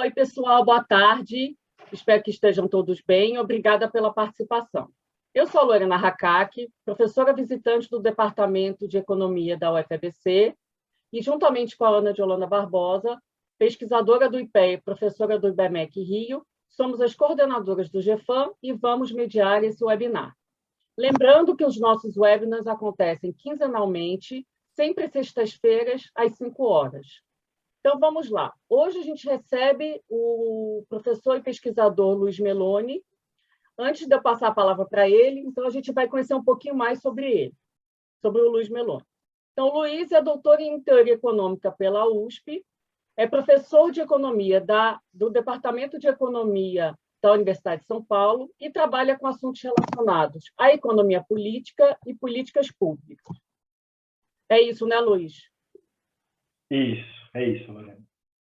Oi, pessoal, boa tarde. Espero que estejam todos bem. Obrigada pela participação. Eu sou a Lorena Hakak, professora visitante do Departamento de Economia da UFABC e, juntamente com a Ana de Holanda Barbosa, pesquisadora do IPEA e professora do IBMEC Rio, somos as coordenadoras do GEFAM e vamos mediar esse webinar. Lembrando que os nossos webinars acontecem quinzenalmente, sempre sextas-feiras, às 5 horas. Então, vamos lá. Hoje a gente recebe o professor e pesquisador Luiz Meloni. Antes de eu passar a palavra para ele, então a gente vai conhecer um pouquinho mais sobre ele, sobre o Luiz Meloni. Então, o Luiz é doutor em Teoria Econômica pela USP, é professor de Economia do Departamento de Economia da Universidade de São Paulo e trabalha com assuntos relacionados à economia política e políticas públicas. É isso, né, Luiz? É isso, Lorena.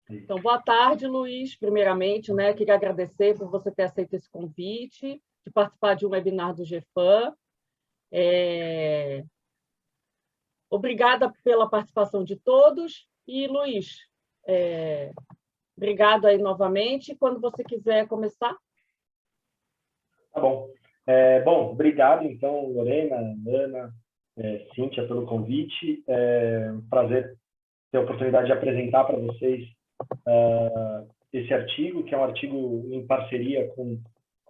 Então, boa tarde, Luiz. Primeiramente, né, queria agradecer por você ter aceito esse convite, de participar de um webinar do GEFAM. Obrigada pela participação de todos. E, Luiz, obrigado aí novamente. Quando você quiser começar. Tá bom. Bom, obrigado, então, Lorena, Ana, Cíntia, pelo convite. É um prazer ter a oportunidade de apresentar para vocês esse artigo, que é um artigo em parceria com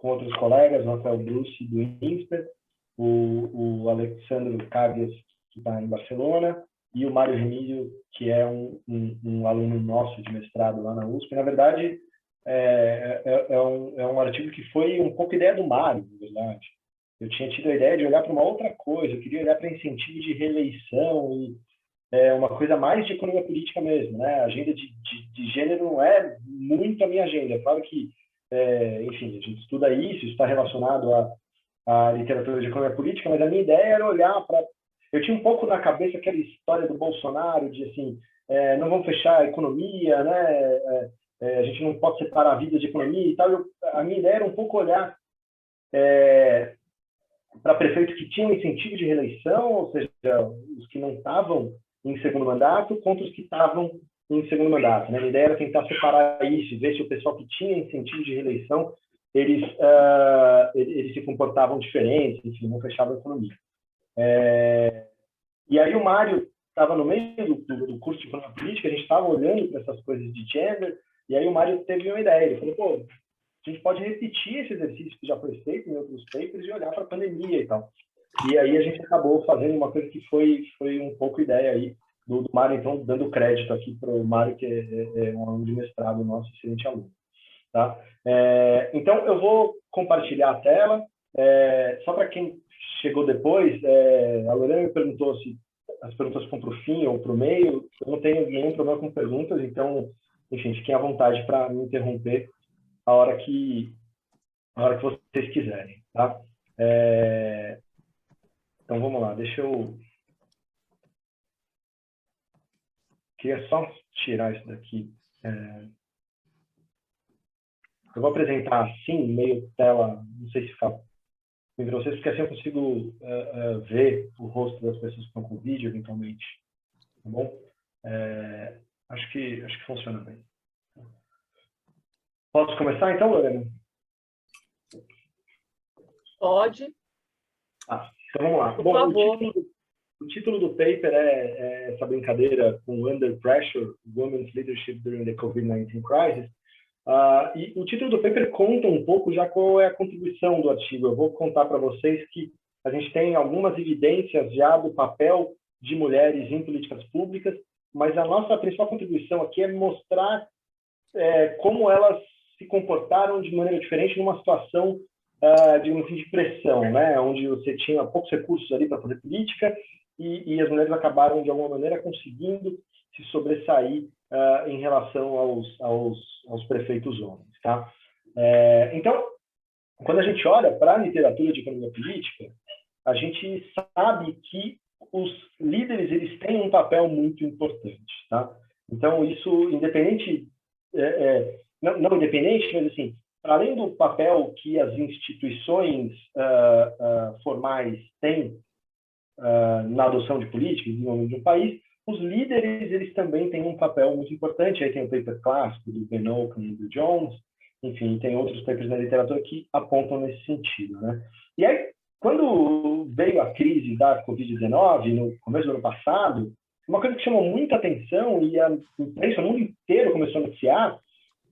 outros colegas, o Rafael Bruce, do INSPER, o Alexandre Caglias, que está em Barcelona, e o Mário Remídio, que é um aluno nosso de mestrado lá na USP. Na verdade, é um artigo que foi um pouco ideia do Mário, na verdade. Eu tinha tido a ideia de olhar para uma outra coisa, eu queria olhar para incentivo de reeleição e uma coisa mais de economia política mesmo, né? A agenda de gênero não é muito a minha agenda. É claro que, enfim, a gente estuda isso está relacionado à literatura de economia política, mas a minha ideia era olhar para... Eu tinha um pouco na cabeça aquela história do Bolsonaro, de assim, não vamos fechar a economia, né? A gente não pode separar a vida de economia e tal. A minha ideia era um pouco olhar para prefeitos que tinham incentivo de reeleição, ou seja, os que não estavam em segundo mandato contra os que estavam em segundo mandato, né? A ideia era tentar separar isso, ver se o pessoal que tinha incentivo de reeleição, eles se comportavam diferentes, enfim, não fechavam a economia. E aí o Mário estava no meio do curso de economia política, a gente estava olhando para essas coisas de gender, e aí o Mário teve uma ideia, ele falou, pô, a gente pode repetir esse exercício que já foi feito em outros papers e olhar para a pandemia e tal. E aí a gente acabou fazendo uma coisa que foi um pouco ideia aí do Mário, então, dando crédito aqui para o Mário, que é um aluno de mestrado nosso, excelente aluno. Tá? Então, eu vou compartilhar a tela. Só para quem chegou depois, a Lorena me perguntou se as perguntas ficam para o fim ou para o meio. Eu não tenho nenhum problema com perguntas, então, enfim, fiquem à vontade para me interromper a hora que vocês quiserem. Tá? Então, vamos lá, deixa eu... Queria só tirar isso daqui. Eu vou apresentar assim, meio tela, não sei se fica bem para vocês, porque assim eu consigo ver o rosto das pessoas que estão com o vídeo, eventualmente. Tá bom? Acho que funciona bem. Posso começar, então, Lorena? Pode. Então, vamos lá. Por Bom, favor. O título do paper é essa brincadeira com Under Pressure, Women's Leadership During the COVID-19 Crisis. E o título do paper conta um pouco já qual é a contribuição do artigo. Eu vou contar para vocês que a gente tem algumas evidências já do papel de mulheres em políticas públicas, mas a nossa principal contribuição aqui é mostrar como elas se comportaram de maneira diferente numa situação digamos assim, de pressão, né? Onde você tinha poucos recursos ali para fazer política e as mulheres acabaram, de alguma maneira, conseguindo se sobressair em relação aos prefeitos homens. Tá? Então, quando a gente olha para a literatura de economia política, a gente sabe que os líderes eles têm um papel muito importante. Tá? Então, isso, independente, não independente, mas assim, para além do papel que as instituições formais têm na adoção de políticas, no desenvolvimento de um país, os líderes, eles também têm um papel muito importante. Aí tem o paper clássico do Ben Oaken e do Jones, enfim, tem outros papers na literatura que apontam nesse sentido, né? E aí, quando veio a crise da Covid-19, no começo do ano passado, uma coisa que chamou muita atenção e a imprensa, o mundo inteiro começou a noticiar,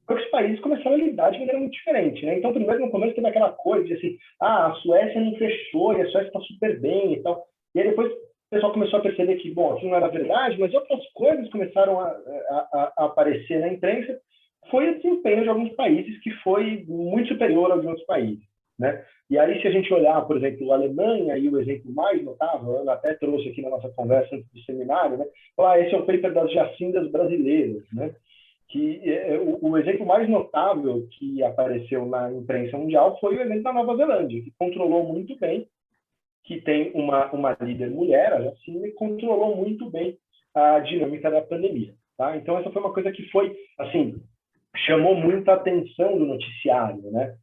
foi que os países começaram a lidar de maneira muito diferente, né? Então, primeiro, no começo, teve aquela coisa de assim, a Suécia não fechou e a Suécia está super bem e tal. E aí depois o pessoal começou a perceber que, bom, aquilo não era verdade, mas outras coisas começaram a aparecer na imprensa. Foi o desempenho de alguns países que foi muito superior aos de outros países, né? E aí, se a gente olhar, por exemplo, a Alemanha, e o exemplo mais notável, eu até trouxe aqui na nossa conversa antes do seminário, né? Esse é o paper das jacindas brasileiras, né? Que o exemplo mais notável que apareceu na imprensa mundial foi o exemplo da Nova Zelândia, que controlou muito bem, que tem uma líder mulher, a Jacinda, e controlou muito bem a dinâmica da pandemia. Tá? Então, essa foi uma coisa que foi, assim, chamou muita atenção do noticiário, né?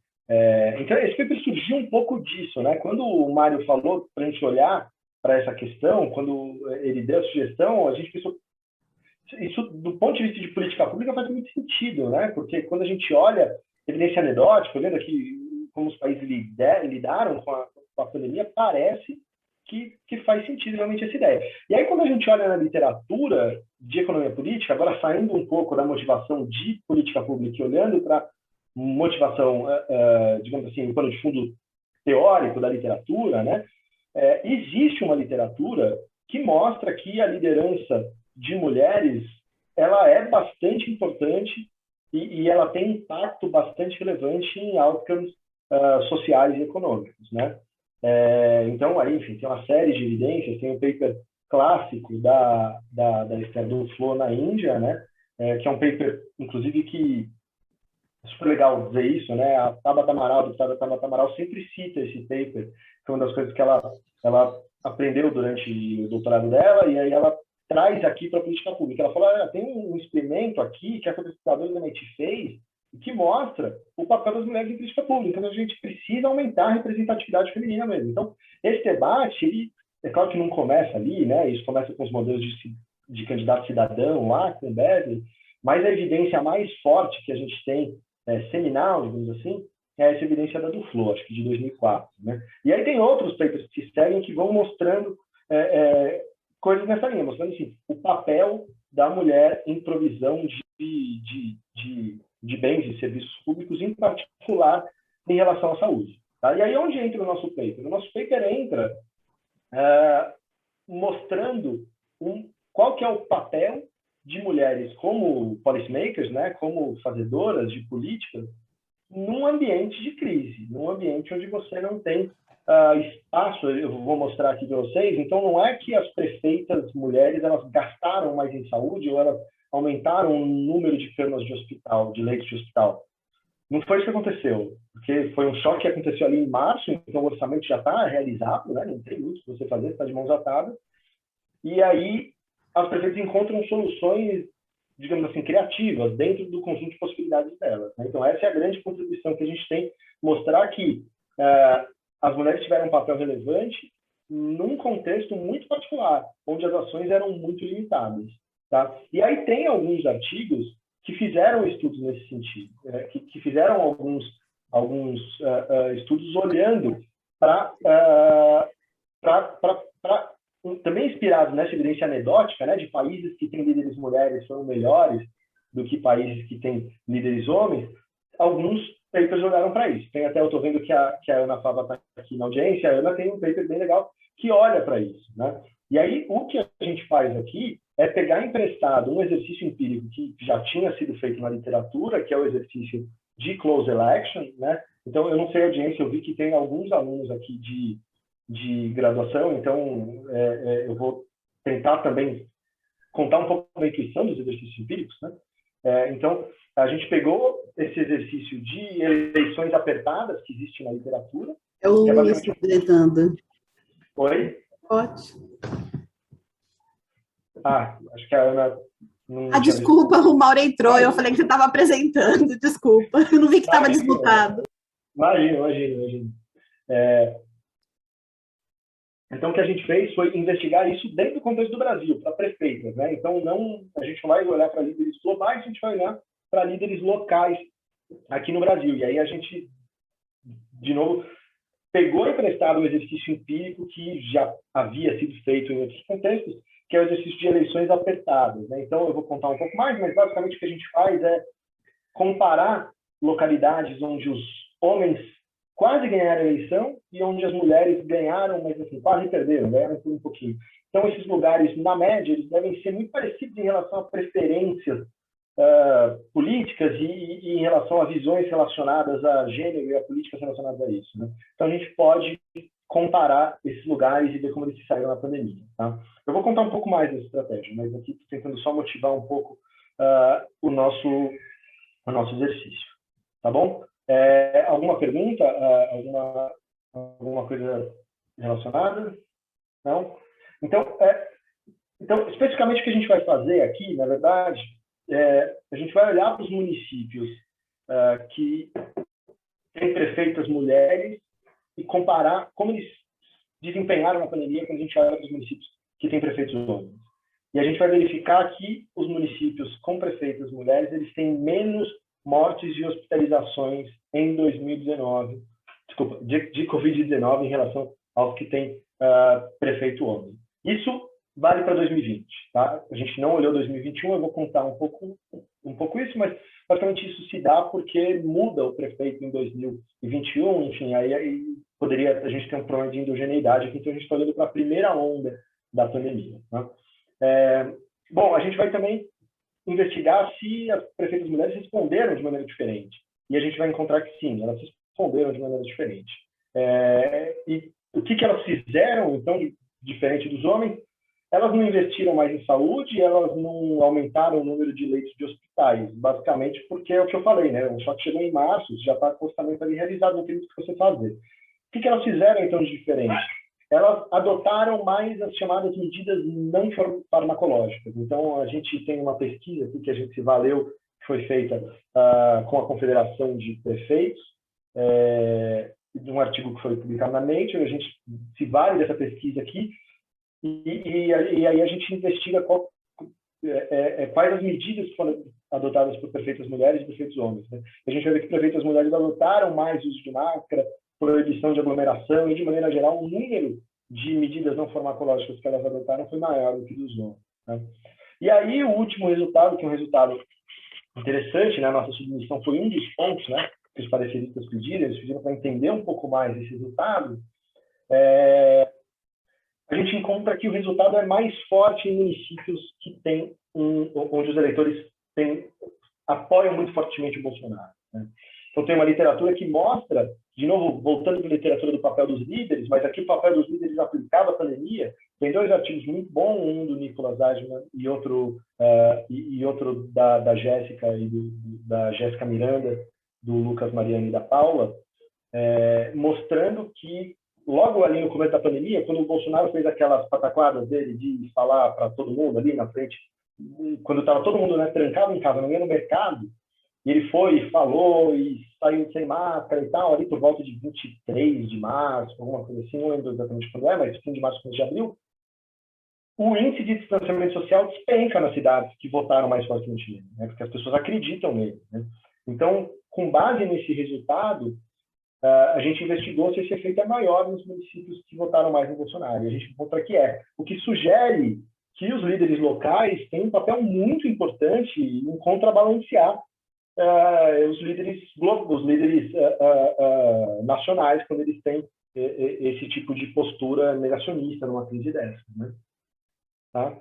Então, esse paper surgiu um pouco disso, né? Quando o Mário falou para a gente olhar para essa questão, quando ele deu a sugestão, a gente pensou, isso, do ponto de vista de política pública, faz muito sentido, né? Porque quando a gente olha evidência anedótica, olhando aqui como os países lidaram com a pandemia, parece que faz sentido realmente essa ideia. E aí, quando a gente olha na literatura de economia política, agora saindo um pouco da motivação de política pública e olhando para motivação, digamos assim, um pano de fundo teórico da literatura, né? Existe uma literatura que mostra que a liderança de mulheres, ela é bastante importante e ela tem um impacto bastante relevante em outcomes sociais e econômicos, né? Então, aí, enfim, tem uma série de evidências, tem um paper clássico da Esther Duflo na Índia, né? Que é um paper, inclusive, que é super legal dizer isso, né? A Tabata Amaral, a deputada Tabata Amaral, sempre cita esse paper, que é uma das coisas que ela aprendeu durante o doutorado dela, e aí ela traz aqui para a política pública. Ela fala, tem um experimento aqui que a pesquisadora da MIT fez que mostra o papel das mulheres em política pública. Então, a gente precisa aumentar a representatividade feminina mesmo. Então, esse debate, ele, é claro que não começa ali, né? Isso começa com os modelos de candidato cidadão lá, com o Beverly, mas a evidência mais forte que a gente tem, seminal, digamos assim, é essa evidência da Duflo, acho que de 2004. Né? E aí tem outros papers que seguem que vão mostrando coisas nessa linha, mostrando assim, o papel da mulher em provisão de bens e serviços públicos, em particular em relação à saúde. Tá? E aí onde entra o nosso paper? O nosso paper entra mostrando qual que é o papel de mulheres como policymakers, né, como fazedoras de políticas, num ambiente de crise, num ambiente onde você não tem espaço. Eu vou mostrar aqui para vocês. Então, não é que as prefeitas mulheres elas gastaram mais em saúde ou elas aumentaram o número de camas de hospital, de leitos de hospital. Não foi isso que aconteceu, porque foi um choque que aconteceu ali em março, então o orçamento já está realizado, né? Não tem muito para você fazer, está de mãos atadas. E aí as prefeitas encontram soluções, digamos assim, criativas dentro do conjunto de possibilidades delas. Né? Então, essa é a grande contribuição que a gente tem, mostrar que as mulheres tiveram um papel relevante num contexto muito particular, onde as ações eram muito limitadas. Tá? E aí tem alguns artigos que fizeram estudos nesse sentido, que fizeram alguns estudos olhando para também inspirado nessa evidência anedótica, né, de países que têm líderes mulheres são melhores do que países que têm líderes homens. Alguns papers olharam para isso. Tem até, eu estou vendo que a Ana Fava está aqui na audiência, a Ana tem um paper bem legal que olha para isso. Né? E aí, o que a gente faz aqui é pegar emprestado um exercício empírico que já tinha sido feito na literatura, que é o exercício de close election. Né? Então, eu não sei a audiência, eu vi que tem alguns alunos aqui de graduação, então eu vou tentar também contar um pouco da intuição dos exercícios empíricos. Né? Então, a gente pegou esse exercício de eleições apertadas que existe na literatura. É o Luiz se apresentando. Oi? Pode. Acho que a Ana... desculpa, o Mauro entrou, eu falei que você estava apresentando, desculpa. Eu não vi que estava desmutado. Imagina. Então, o que a gente fez foi investigar isso dentro do contexto do Brasil, para prefeitas, né? Então, a gente não vai olhar para líderes globais, a gente vai olhar para líderes locais aqui no Brasil. E aí a gente, de novo, pegou emprestado um exercício empírico que já havia sido feito em outros contextos, que é o exercício de eleições apertadas, né? Então, eu vou contar um pouco mais, mas basicamente o que a gente faz é comparar localidades onde os homens quase ganharam a eleição e onde as mulheres ganharam, mas assim, quase perderam, ganharam por um pouquinho. Então, esses lugares, na média, eles devem ser muito parecidos em relação a preferências políticas e em relação a visões relacionadas a gênero e a políticas relacionadas a isso, né? Então, a gente pode comparar esses lugares e ver como eles se saíram na pandemia, tá? Eu vou contar um pouco mais dessa estratégia, mas aqui estou tentando só motivar um pouco o nosso exercício, tá bom? Alguma pergunta? Alguma coisa relacionada? Não? Então, especificamente o que a gente vai fazer aqui, na verdade, a gente vai olhar para os municípios que têm prefeitas mulheres e comparar como eles desempenharam na pandemia quando a gente olha para os municípios que têm prefeitos homens. E a gente vai verificar que os municípios com prefeitas mulheres, eles têm menos mortes e hospitalizações em 2019, desculpa, de Covid-19 em relação aos que têm prefeito homem. Isso vale para 2020, tá? A gente não olhou 2021, eu vou contar um pouco isso, mas basicamente isso se dá porque muda o prefeito em 2021, enfim, aí poderia a gente ter um problema de endogeneidade aqui, então a gente está olhando para a primeira onda da pandemia, tá? Bom, a gente vai também investigar se as prefeitas mulheres responderam de maneira diferente. E a gente vai encontrar que sim, elas responderam de maneira diferente. E o que elas fizeram, então, diferente dos homens? Elas não investiram mais em saúde, elas não aumentaram o número de leitos de hospitais, basicamente porque é o que eu falei, né? O choque chegou em março, já está com o orçamento ali realizado, não tem muito o que você fazer. O que elas fizeram, então, de diferente? Elas adotaram mais as chamadas medidas não farmacológicas. Então, a gente tem uma pesquisa aqui que a gente se valeu, que foi feita com a Confederação de Prefeitos, de um artigo que foi publicado na Nature, a gente se vale dessa pesquisa aqui, e aí a gente investiga quais as medidas que foram adotadas por prefeitas mulheres e prefeitos homens, né? A gente vai ver que prefeitas mulheres adotaram mais uso de máscara, proibição de aglomeração e, de maneira geral, o número de medidas não farmacológicas que elas adotaram foi maior do que dos homens, né? E aí o último resultado, que é um resultado interessante, né? A nossa submissão foi um dos pontos, né, que os pareceristas pediram, eles pediram para entender um pouco mais esse resultado. A gente encontra que o resultado é mais forte em municípios que têm onde os eleitores apoiam muito fortemente o Bolsonaro, né? Então, tem uma literatura que mostra, de novo, voltando para a literatura do papel dos líderes, mas aqui o papel dos líderes aplicado à pandemia, tem 2 artigos muito bons, um do Nicolas Agman e outro da Jéssica e da Jéssica Miranda, do Lucas Mariani e da Paula, mostrando que logo ali no começo da pandemia, quando o Bolsonaro fez aquelas pataquadas dele de falar para todo mundo ali na frente, quando estava todo mundo, né, trancado em casa, não ia no mercado, e ele foi e falou e saiu sem máscara e tal, ali por volta de 23 de março, alguma coisa assim, não lembro exatamente quando mas fim de março, começo de abril, o índice de distanciamento social despenca nas cidades que votaram mais fortemente nele, né, porque as pessoas acreditam nele, né? Então, com base nesse resultado, a gente investigou se esse efeito é maior nos municípios que votaram mais no Bolsonaro. E a gente encontra que o que sugere que os líderes locais têm um papel muito importante em contrabalancear os líderes nacionais quando eles têm esse tipo de postura negacionista numa crise dessa, né? Tá?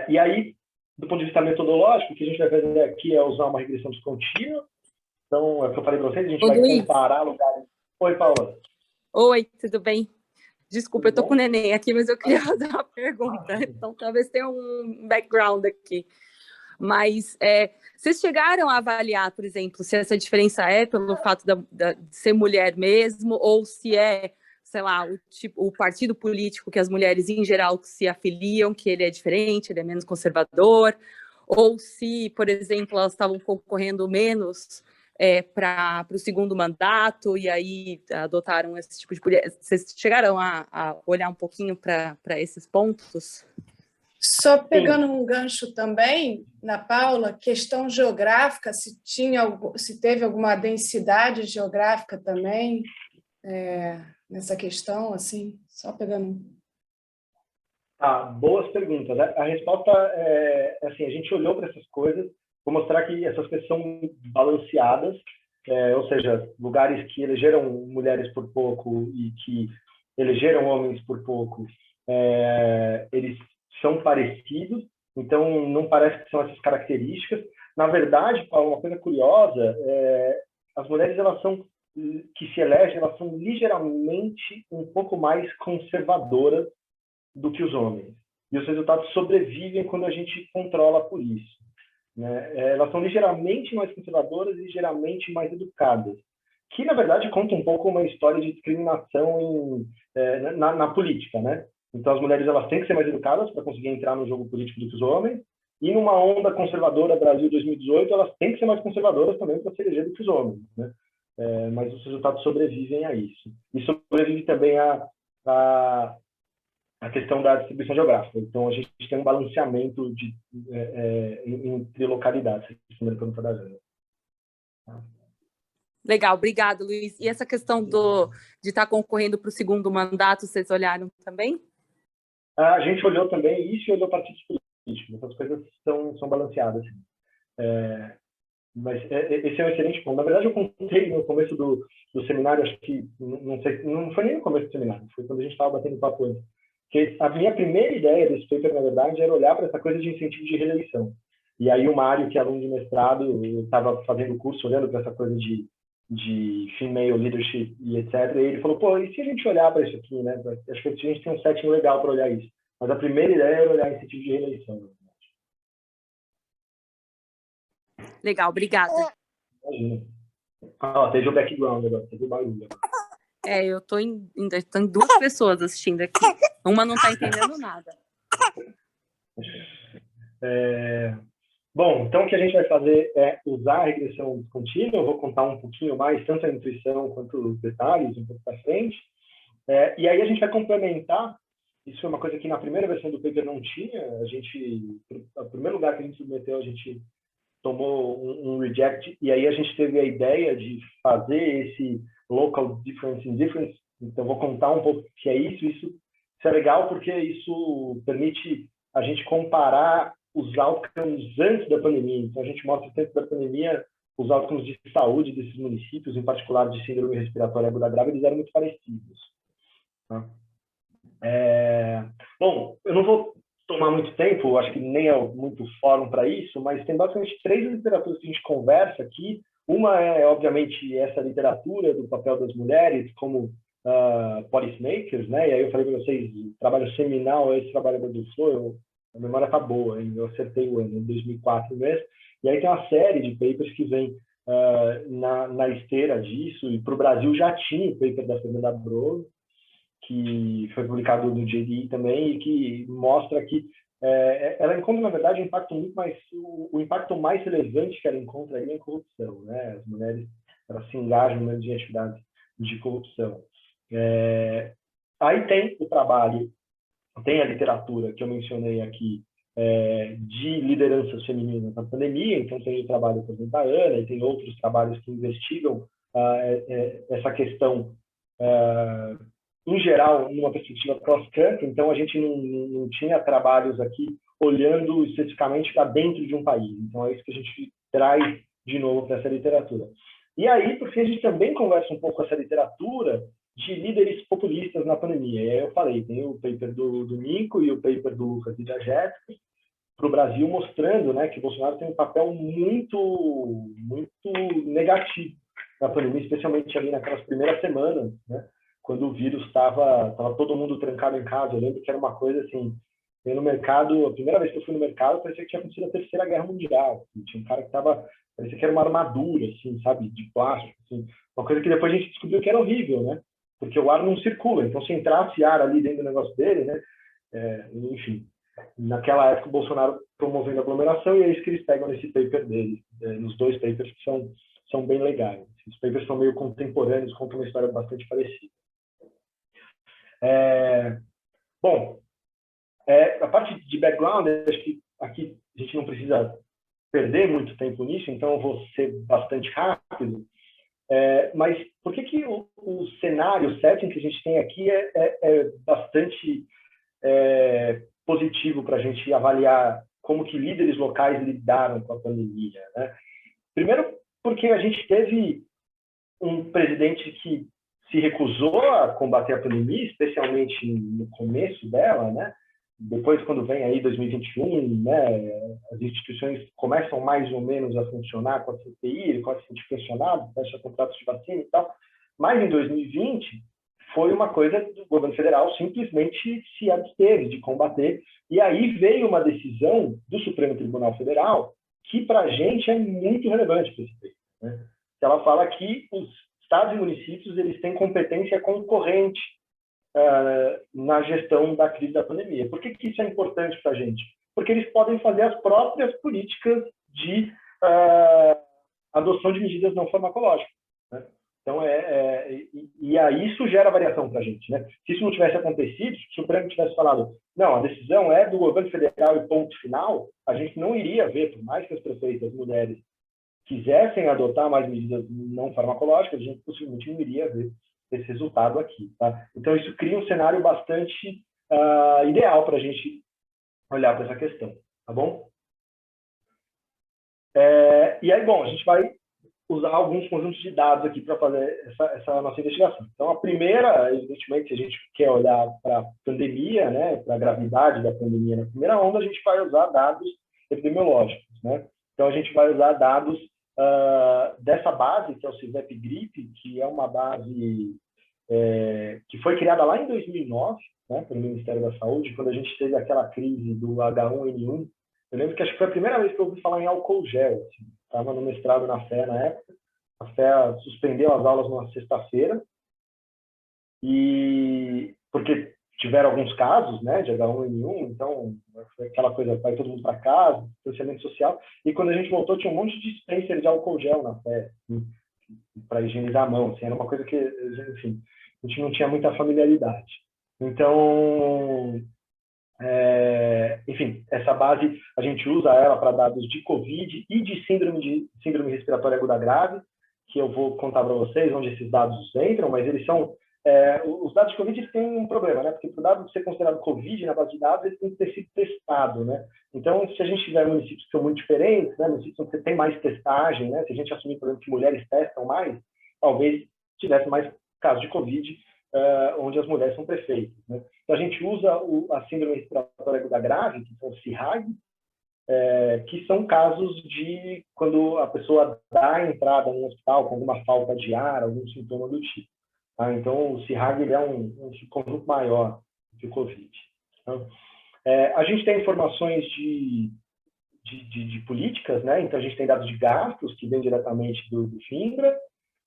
E aí, do ponto de vista metodológico, o que a gente vai fazer aqui é usar uma regressão descontínua. Então, é o que eu falei para vocês, a gente vai comparar lugares. Oi, Paula. Oi, tudo bem? Desculpa, eu tô com o neném aqui, mas eu queria fazer uma pergunta. Então, talvez tenha um background aqui. Mas vocês chegaram a avaliar, por exemplo, se essa diferença é pelo fato de ser mulher mesmo, ou se é, sei lá, o partido político que as mulheres, em geral, se afiliam, que ele é diferente, ele é menos conservador, ou se, por exemplo, elas estavam concorrendo menos para o segundo mandato, e aí adotaram esse tipo de política. Vocês chegaram a olhar um pouquinho para esses pontos? Só pegando um gancho também, na Paula, questão geográfica, se teve alguma densidade geográfica também nessa questão, assim, só pegando. Boas perguntas. A resposta é assim, a gente olhou para essas coisas, vou mostrar que essas coisas são balanceadas, ou seja, lugares que elegeram mulheres por pouco e que elegeram homens por pouco, eles são parecidos, então não parece que são essas características. Na verdade, Paulo, uma coisa curiosa, as mulheres que se elegem, elas são ligeiramente um pouco mais conservadoras do que os homens. E os resultados sobrevivem quando a gente controla por isso, né? Elas são ligeiramente mais conservadoras e ligeiramente mais educadas, que, na verdade, conta um pouco uma história de discriminação na política, né? Então, as mulheres elas têm que ser mais educadas para conseguir entrar no jogo político do que os homens, e numa onda conservadora Brasil 2018, elas têm que ser mais conservadoras também para se eleger do que os homens, né? Mas os resultados sobrevivem a isso. E sobrevive também a questão da distribuição geográfica. Então, a gente tem um balanceamento entre localidades. Legal, obrigado, Luiz. E essa questão de estar concorrendo para o segundo mandato, vocês olharam também? A gente olhou também isso e olhou partidos políticos. Essas coisas são balanceadas. Mas esse é um excelente ponto. Na verdade, eu contei no começo do seminário, acho que, não foi nem no começo do seminário, foi quando a gente estava batendo papo antes, que a minha primeira ideia desse paper, na verdade, era olhar para essa coisa de incentivo de reeleição. E aí o Mário, que é aluno de mestrado, estava fazendo o curso, olhando para essa coisa de female leadership e etc. E ele falou, pô, e se a gente olhar para isso aqui, né? Acho que a gente tem um setting legal para olhar isso. Mas a primeira ideia era olhar incentivo de reeleição. Legal, obrigada. Imagina. Teve o background agora, teve o barulho. Eu tô em 2 pessoas assistindo aqui. Uma não está entendendo nada. Bom, então o que a gente vai fazer é usar a regressão contínua. Eu vou contar um pouquinho mais, tanto a intuição quanto os detalhes, um pouco para frente. E aí a gente vai complementar. Isso foi uma coisa que na primeira versão do paper não tinha. O primeiro lugar que a gente submeteu, a gente tomou um reject, e aí a gente teve a ideia de fazer esse local difference in difference. Então, vou contar um pouco o que é isso. Isso é legal porque isso permite a gente comparar os outcomes antes da pandemia. Então, a gente mostra que antes da pandemia, os outcomes de saúde desses municípios, em particular de síndrome respiratória aguda grave, eles eram muito parecidos. Tá? Bom, eu não vou tomar muito tempo, acho que nem é muito fórum para isso, mas tem basicamente 3 literaturas que a gente conversa aqui. Uma é, obviamente, essa literatura do papel das mulheres como policymakers, né? E aí eu falei para vocês, o trabalho seminal é esse trabalho do Flow, a memória tá boa, hein? Eu acertei o ano, em 2004 mesmo. E aí tem uma série de papers que vem na esteira disso, e para o Brasil já tinha o paper da Fernanda Brolo, que foi publicado no JDE também, e que mostra que ela encontra, na verdade, o impacto mais relevante que ela encontra aí é em corrupção, né? As mulheres, elas se engajam mesmo em atividades de corrupção. Aí tem o trabalho, tem a literatura que eu mencionei aqui, de lideranças femininas na pandemia. Então tem o trabalho da Ana, e tem outros trabalhos que investigam essa questão em geral, numa perspectiva cross-country. Então, a gente não tinha trabalhos aqui olhando especificamente para dentro de um país. Então, é isso que a gente traz de novo para essa literatura. E aí, por fim, a gente também conversa um pouco com essa literatura de líderes populistas na pandemia. E aí eu falei, tem o paper do Nico e o paper do Lucas Didajeto para o Brasil, mostrando, né, que o Bolsonaro tem um papel muito, muito negativo na pandemia, especialmente ali naquelas primeiras semanas, né? Quando o vírus estava todo mundo trancado em casa. Eu lembro que era uma coisa assim, eu no mercado, a primeira vez que eu fui no mercado, parecia que tinha acontecido a Terceira Guerra Mundial. Assim, tinha um cara que parecia que era uma armadura, assim, sabe, de plástico, assim. Uma coisa que depois a gente descobriu que era horrível, né? Porque o ar não circula. Então, se entrasse ar ali dentro do negócio dele, né? Enfim, naquela época o Bolsonaro promovendo aglomeração, e é isso que eles pegam nesse paper dele, nos 2 papers que são são bem legais. Os papers são meio contemporâneos, contam uma história bastante parecida. Bom, a parte de background, acho que aqui a gente não precisa perder muito tempo nisso, então eu vou ser bastante rápido. Mas por que o cenário, o setting que a gente tem aqui é bastante positivo para a gente avaliar como que líderes locais lidaram com a pandemia, né? Primeiro, porque a gente teve um presidente que se recusou a combater a pandemia, especialmente no começo dela, né? Depois, quando vem aí 2021, né, as instituições começam mais ou menos a funcionar com a CPI, ele pode ser pressionado, fecha contratos de vacina e tal. Mas em 2020 foi uma coisa do governo federal simplesmente se absteve de combater. E aí veio uma decisão do Supremo Tribunal Federal que para a gente é muito relevante para esse texto, né? Ela fala que os estados e municípios eles têm competência concorrente na gestão da crise da pandemia. Por que isso é importante para a gente? Porque eles podem fazer as próprias políticas de adoção de medidas não farmacológicas, né? Então, e aí isso gera variação para a gente, né? Se isso não tivesse acontecido, se o Supremo tivesse falado, não, a decisão é do governo federal e ponto final, a gente não iria ver, por mais que as prefeitas mulheres quisessem adotar mais medidas não farmacológicas, a gente possivelmente não iria ver esse resultado aqui, tá? Então, isso cria um cenário bastante ideal para a gente olhar para essa questão, tá bom? E aí, bom, a gente vai usar alguns conjuntos de dados aqui para fazer essa nossa investigação. Então, a primeira, evidentemente, se a gente quer olhar para a pandemia, né, para a gravidade da pandemia na primeira onda, a gente vai usar dados epidemiológicos, né? Então, a gente vai usar dados dessa base, que é o CIVEP-GRIP, que é uma base que foi criada lá em 2009, né, pelo Ministério da Saúde, quando a gente teve aquela crise do H1N1. Eu lembro que acho que foi a primeira vez que eu ouvi falar em álcool gel. Estava no mestrado na FEA na época. A FEA suspendeu as aulas numa sexta-feira, porque tiveram alguns casos, né, de H1N1, então foi aquela coisa, vai todo mundo para casa, distanciamento social, e quando a gente voltou tinha um monte de dispenser de álcool gel na FEA, para higienizar a mão, assim, era uma coisa que, enfim, a gente não tinha muita familiaridade. Então, enfim, essa base, a gente usa ela para dados de Covid e de síndrome respiratória aguda grave, que eu vou contar para vocês onde esses dados entram, mas eles são... os dados de Covid têm um problema, né? Porque para o dado ser considerado Covid na base de dados, ele tem que ter sido testado, né? Então, se a gente tiver municípios que são muito diferentes, né? Municípios onde você tem mais testagem, né? Se a gente assumir, por exemplo, que mulheres testam mais, talvez tivesse mais casos de Covid onde as mulheres são prefeitas, né? Então, a gente usa a síndrome respiratória aguda grave, que são o CIRAG, que são casos de quando a pessoa dá a entrada no hospital com alguma falta de ar, algum sintoma do tipo. Então, o CIRAG é um conjunto maior que o Covid. Então, a gente tem informações de políticas, né? Então, a gente tem dados de gastos que vêm diretamente do FINBRA,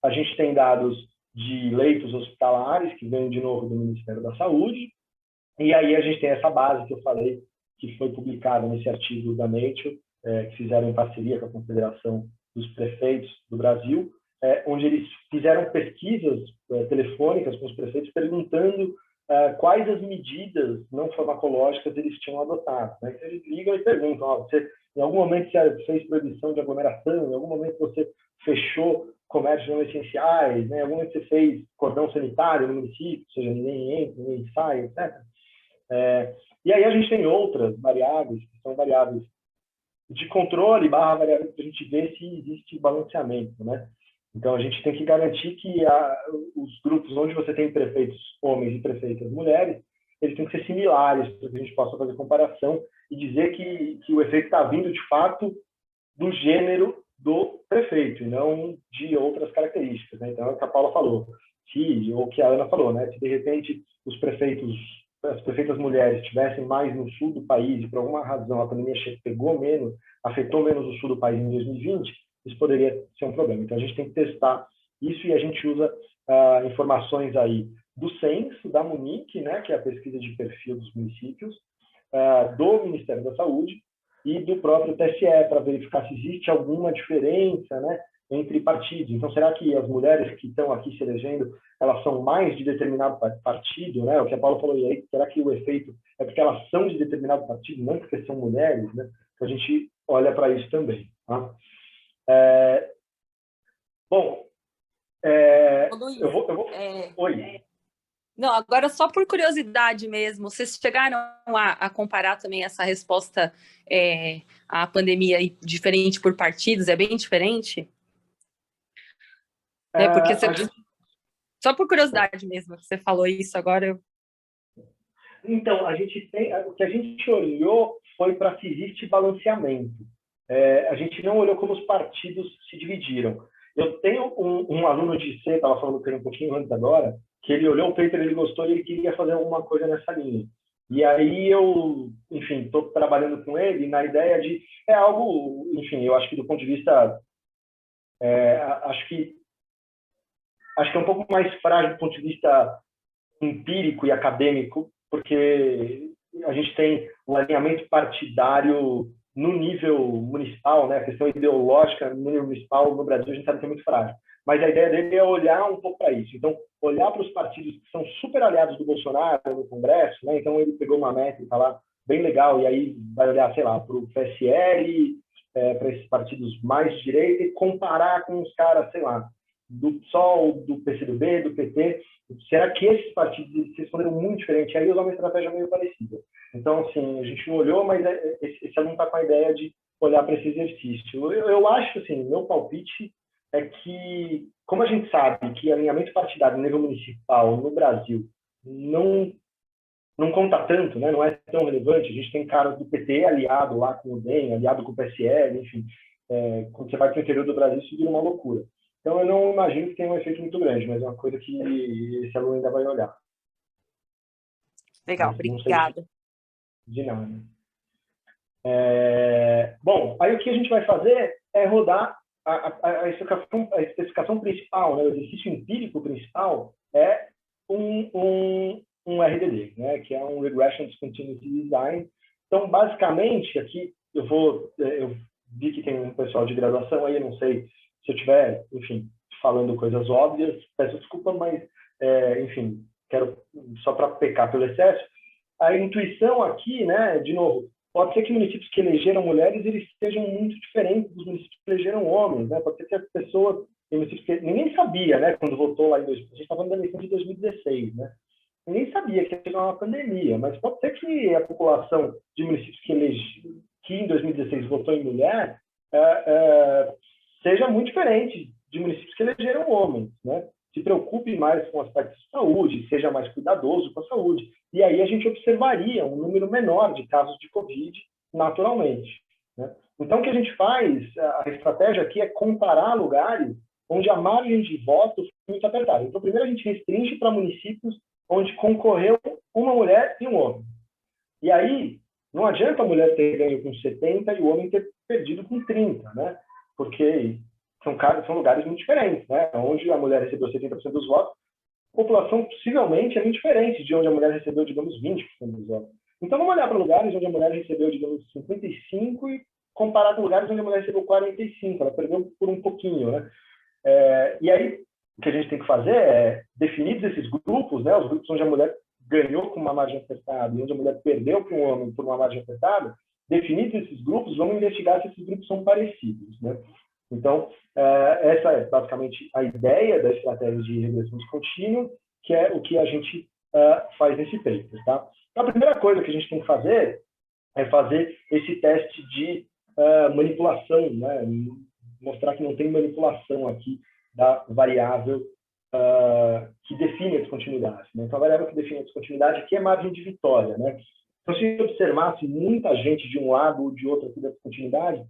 a gente tem dados de leitos hospitalares que vêm, de novo, do Ministério da Saúde, e aí a gente tem essa base que eu falei, que foi publicada nesse artigo da Nature, que fizeram em parceria com a Confederação dos Prefeitos do Brasil, onde eles fizeram pesquisas telefônicas com os prefeitos perguntando quais as medidas não farmacológicas eles tinham adotado, né? Então, eles ligam e perguntam, em algum momento você fez proibição de aglomeração, em algum momento você fechou comércios não essenciais, né? Em algum momento você fez cordão sanitário no município, ou seja, ninguém entra, ninguém sai, etc. E aí a gente tem outras variáveis, que são variáveis de controle / variáveis para a gente ver se existe balanceamento, né? Então, a gente tem que garantir que os grupos onde você tem prefeitos homens e prefeitas mulheres, eles têm que ser similares, para que a gente possa fazer comparação e dizer que o efeito está vindo, de fato, do gênero do prefeito, e não de outras características, né? Então, é o que a Paula falou, ou que a Ana falou, né? Se, de repente, as prefeitas mulheres estivessem mais no sul do país e, por alguma razão, a pandemia afetou menos o sul do país em 2020, isso poderia ser um problema. Então, a gente tem que testar isso e a gente usa informações aí do Censo, da Munic, né, que é a pesquisa de perfil dos municípios, do Ministério da Saúde e do próprio TSE, para verificar se existe alguma diferença, né, entre partidos. Então, será que as mulheres que estão aqui se elegendo, elas são mais de determinado partido, né? O que a Paula falou, e aí, será que o efeito é porque elas são de determinado partido, não porque são mulheres, né? Então, a gente olha para isso também, tá? Bom, eu vou... Oi. Não, agora só por curiosidade mesmo, vocês chegaram a comparar também essa resposta à pandemia diferente por partidos? É bem diferente? Porque só por curiosidade mesmo, que você falou isso agora. Então, o que a gente olhou foi para se existe balanceamento. A gente não olhou como os partidos se dividiram. Eu tenho um aluno de C, estava falando com ele um pouquinho antes agora, que ele olhou o paper, ele gostou e ele queria fazer alguma coisa nessa linha. E aí eu, enfim, estou trabalhando com ele na ideia de... algo, enfim, eu acho que do ponto de vista... acho que é um pouco mais frágil do ponto de vista empírico e acadêmico, porque a gente tem um alinhamento partidário no nível municipal, né? A questão ideológica no nível municipal no Brasil a gente sabe que é muito frágil. Mas a ideia dele é olhar um pouco para isso. Então, olhar para os partidos que são super aliados do Bolsonaro no Congresso, né? Então, ele pegou uma métrica lá bem legal e aí vai olhar, sei lá, para o PSL, para esses partidos mais de direita e comparar com os caras, sei lá, do PSOL, do PCdoB, do PT. Será que esses partidos se responderam muito diferente? Aí usar uma estratégia meio parecida. Então, assim, a gente não olhou, mas esse aluno está com a ideia de olhar para esse exercício. Eu acho, assim, meu palpite é que, como a gente sabe que alinhamento partidário no nível municipal no Brasil não conta tanto, né? Não é tão relevante. A gente tem caras do PT aliado lá com o DEM, aliado com o PSL, enfim. Quando você vai para o interior do Brasil, isso vira uma loucura. Então, eu não imagino que tenha um efeito muito grande, mas é uma coisa que esse aluno ainda vai olhar. Legal, obrigada. De nada. Bom, aí o que a gente vai fazer é rodar a especificação principal, né? O exercício empírico principal é um RDD, né? Que é um Regression Discontinuity Design. Então, basicamente, aqui eu vi que tem um pessoal de graduação aí, eu não sei se eu estiver, enfim, falando coisas óbvias, peço desculpa, mas, enfim, quero só para pecar pelo excesso. A intuição aqui, né, de novo, pode ser que municípios que elegeram mulheres eles sejam muito diferentes dos municípios que elegeram homens, né? Pode ser que as pessoas, municípios que ninguém sabia, né, quando votou lá em 2000, a gente está falando da eleição de 2016, né? Ninguém sabia que ia chegar uma pandemia, mas pode ser que a população de municípios que em 2016 votou em mulher seja muito diferente de municípios que elegeram homens, né? Se preocupe mais com aspectos de saúde, seja mais cuidadoso com a saúde. E aí a gente observaria um número menor de casos de Covid naturalmente, né? Então, o que a gente faz, a estratégia aqui é comparar lugares onde a margem de voto foi muito apertada. Então, primeiro a gente restringe para municípios onde concorreu uma mulher e um homem. E aí, não adianta a mulher ter ganho com 70 e o homem ter perdido com 30, né? Porque são lugares muito diferentes, né? Onde a mulher recebeu 70% dos votos, a população possivelmente é muito diferente de onde a mulher recebeu, digamos, 20% dos votos. Então, vamos olhar para lugares onde a mulher recebeu, digamos, 55% e comparar com lugares onde a mulher recebeu 45%. Ela perdeu por um pouquinho, né? E aí, o que a gente tem que fazer é, definidos esses grupos, né? Os grupos onde a mulher ganhou com uma margem apertada e onde a mulher perdeu para um homem por uma margem apertada, definidos esses grupos, vamos investigar se esses grupos são parecidos, né? Então, essa é basicamente a ideia da estratégia de regressão descontínua, que é o que a gente faz nesse paper, tá? Então, a primeira coisa que a gente tem que fazer é fazer esse teste de manipulação, né? Mostrar que não tem manipulação aqui da variável que define a descontinuidade, né? Então, a variável que define a descontinuidade aqui é margem de vitória, né? Então, se observasse muita gente de um lado ou de outro aqui da descontinuidade,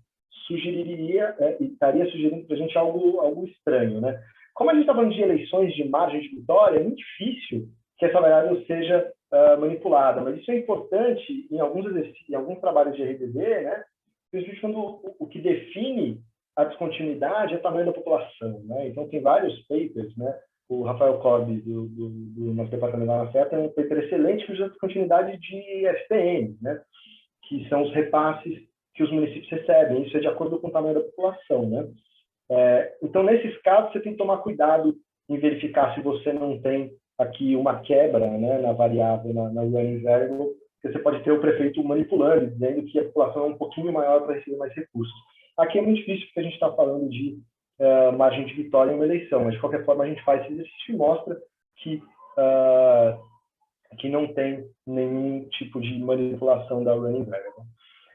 estaria sugerindo para a gente algo estranho, né? Como a gente está falando de eleições de margem de vitória, é muito difícil que essa variável seja manipulada, mas isso é importante em alguns trabalhos de RDD, né? Principalmente quando o que define a descontinuidade é o tamanho da população, né? Então, tem vários papers, né? O Rafael Corbi, do nosso departamento da ANAFET, tem um paper excelente que usa a descontinuidade de FPM, né? Que são os repasses que os municípios recebem. Isso é de acordo com o tamanho da população, né? Então, nesses casos, você tem que tomar cuidado em verificar se você não tem aqui uma quebra, né, na variável, na running variable, porque você pode ter o prefeito manipulando, dizendo que a população é um pouquinho maior para receber mais recursos. Aqui é muito difícil, porque a gente está falando de margem de vitória em uma eleição, mas de qualquer forma a gente faz esse exercício e mostra que não tem nenhum tipo de manipulação da running variable.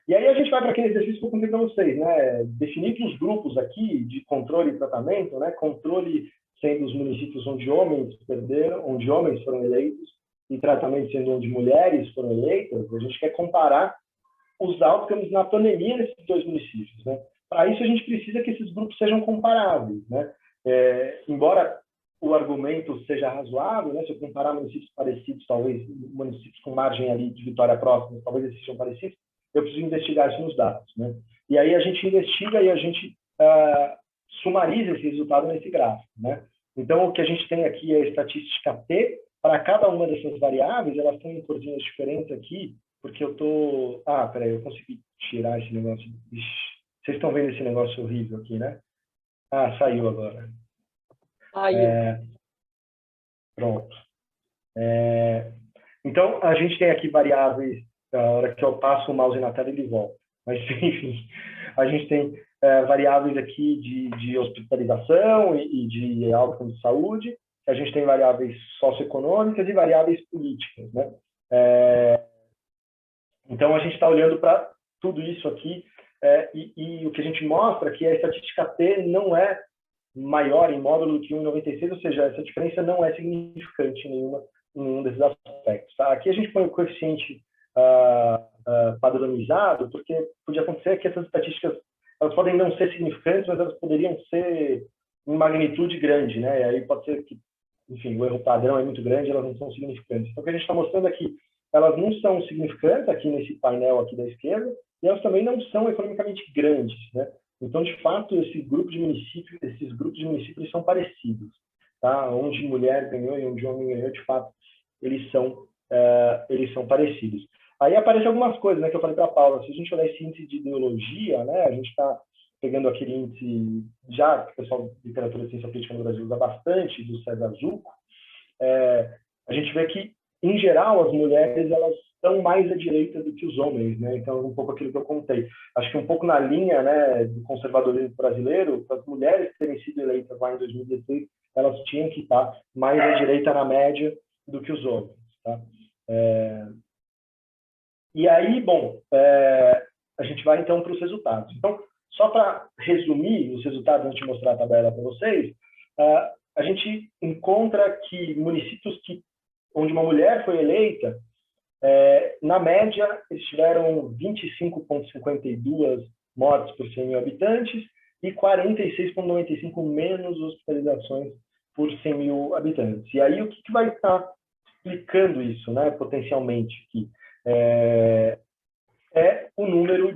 E aí a gente vai para aquele exercício que eu contei para vocês, né? Definir que os grupos aqui de controle e tratamento, né? Controle sendo os municípios onde homens perderam, onde homens foram eleitos, e tratamento sendo onde mulheres foram eleitas. A gente quer comparar os outcomes na pandemia nesses dois municípios, né? Para isso a gente precisa que esses grupos sejam comparáveis, né? Embora o argumento seja razoável, né? Se eu comparar municípios parecidos, talvez municípios com margem ali de vitória próxima, talvez eles sejam parecidos, eu preciso investigar isso nos dados, né? E aí a gente investiga e a gente sumariza esse resultado nesse gráfico, né? Então, o que a gente tem aqui é a estatística T. Para cada uma dessas variáveis, elas têm corzinhas diferentes aqui, porque eu estou... peraí, eu consegui tirar esse negócio. Ixi, vocês estão vendo esse negócio horrível aqui, né? Saiu agora. Pronto. Então, a gente tem aqui variáveis, a hora que eu passo o mouse na tela, ele volta. Mas, enfim, a gente tem variáveis aqui de hospitalização e de outcome de saúde. A gente tem variáveis socioeconômicas e variáveis políticas, né? Então, a gente está olhando para tudo isso aqui e o que a gente mostra é que a estatística T não é maior em módulo que 1,96, ou seja, essa diferença não é significante em nenhum desses aspectos. Tá? Aqui a gente põe o coeficiente padronizado, porque podia acontecer que essas estatísticas elas podem não ser significantes, mas elas poderiam ser em magnitude grande, né? E aí pode ser que, enfim, o erro padrão é muito grande, elas não são significantes. Então, o que a gente está mostrando aqui, elas não são significantes aqui nesse painel aqui da esquerda, e elas também não são economicamente grandes, né? Então, de fato, esses grupos de municípios são parecidos, tá? Onde mulher ganhou e onde homem ganhou, de fato, eles são parecidos. Aí aparecem algumas coisas, né, que eu falei para a Paula. Se a gente olhar esse índice de ideologia, né, a gente está pegando aquele índice já que o pessoal de literatura e ciência política no Brasil usa bastante, do César Zucco. A gente vê que, em geral, as mulheres elas estão mais à direita do que os homens, né? Então, um pouco aquilo que eu contei. Acho que um pouco na linha, né, do conservadorismo brasileiro, as mulheres que terem sido eleitas lá em 2016, elas tinham que estar mais à direita na média do que os homens, tá? E aí, bom, a gente vai então para os resultados. Então, só para resumir os resultados antes de mostrar a tabela para vocês, a gente encontra que municípios onde uma mulher foi eleita, na média, eles tiveram 25,52 mortes por 100 mil habitantes e 46,95 menos hospitalizações por 100 mil habitantes. E aí, o que vai estar explicando isso, né, potencialmente aqui? O número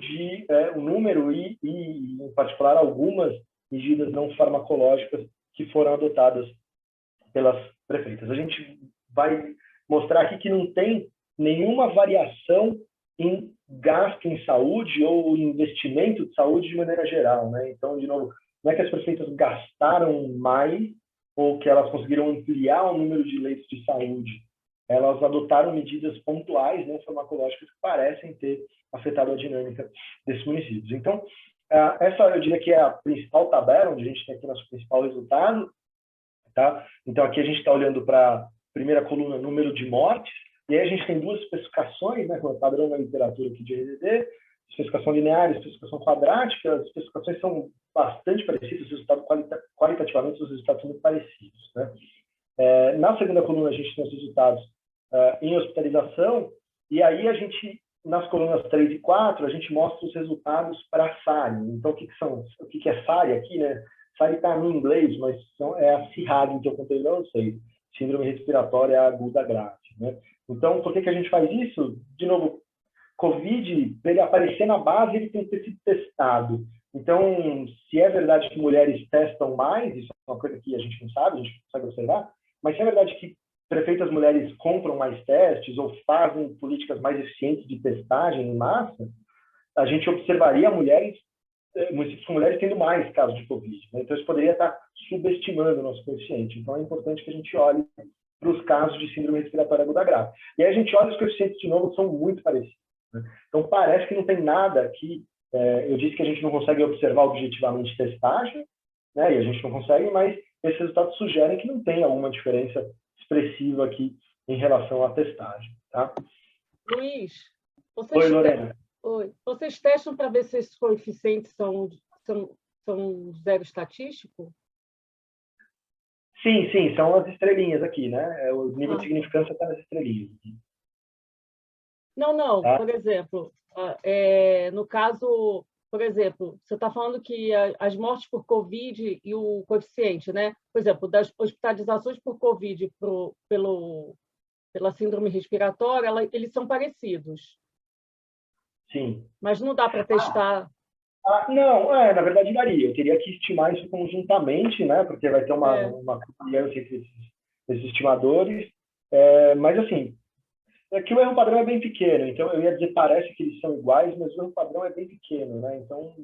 e, em particular, algumas medidas não farmacológicas que foram adotadas pelas prefeitas. A gente vai mostrar aqui que não tem nenhuma variação em gasto em saúde ou investimento de saúde de maneira geral, né? Então, de novo, não é que as prefeitas gastaram mais ou que elas conseguiram ampliar o número de leitos de saúde. Elas adotaram medidas pontuais, não farmacológicas, que parecem ter afetado a dinâmica desses municípios. Então, essa eu diria que é a principal tabela, onde a gente tem aqui nosso principal resultado. Tá? Então, aqui a gente está olhando para a primeira coluna, número de mortes, e aí a gente tem duas especificações, né, como é padrão na literatura aqui de RDD, especificação linear e especificação quadrática. As especificações são bastante parecidas, os resultados qualitativamente os resultados são muito parecidos, né? Na segunda coluna, a gente tem os resultados em hospitalização, e aí a gente, nas colunas 3 e 4, a gente mostra os resultados para a SARI. Então, o que é SARI aqui, né? SARI está no inglês, mas é a CIRAG que eu contei para vocês, Síndrome Respiratória Aguda Grave, né? Então, por que a gente faz isso? De novo, COVID, para ele aparecer na base, ele tem que ter sido testado. Então, se é verdade que mulheres testam mais, isso é uma coisa que a gente não sabe, a gente consegue observar, mas se é verdade que prefeitas mulheres compram mais testes ou fazem políticas mais eficientes de testagem em massa, a gente observaria mulheres municípios com mulheres tendo mais casos de Covid, né? Então, isso poderia estar subestimando o nosso coeficiente. Então, é importante que a gente olhe para os casos de síndrome respiratória aguda grave. E aí a gente olha os coeficientes, de novo, são muito parecidos, né? Então, parece que não tem nada que... eu disse que a gente não consegue observar objetivamente testagem, né? E a gente não consegue, mas esses resultados sugerem que não tem alguma diferença expressiva aqui em relação à testagem, tá? Luiz, Oi, Lorena. Vocês testam para ver se esses coeficientes são zero estatístico? Sim, são as estrelinhas aqui, né? O nível de significância está nas estrelinhas. Não. Tá? Por exemplo, no caso, por exemplo, você está falando que as mortes por Covid e o coeficiente, né? Por exemplo, das hospitalizações por Covid pela síndrome respiratória, eles são parecidos. Sim. Mas não dá para testar. Não, na verdade varia. Eu teria que estimar isso conjuntamente, né? Porque vai ter uma confiança entre esses estimadores. Mas, assim, é que o erro padrão é bem pequeno. Então, eu ia dizer, parece que eles são iguais, mas o erro padrão é bem pequeno, né? Então,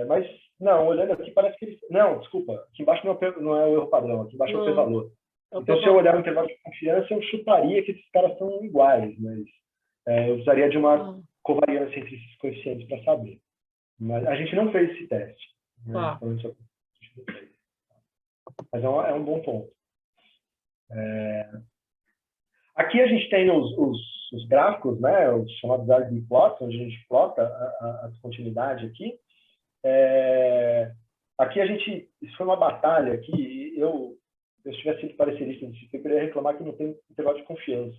mas, não, olhando aqui, parece que eles... Não, desculpa. Aqui embaixo não é o erro padrão. Aqui embaixo é o p-valor. Então, se eu olhar o intervalo de confiança, eu chutaria que esses caras são iguais, mas eu precisaria de uma covariância entre esses coeficientes para saber. Mas a gente não fez esse teste. Né? Mas é um bom ponto. Aqui a gente tem os gráficos, né? Os chamados RD plots, onde a gente plota a descontinuidade aqui. Aqui isso foi uma batalha aqui. Se eu tivesse sido parecerista desse tipo, eu queria reclamar que não tem intervalo de confiança.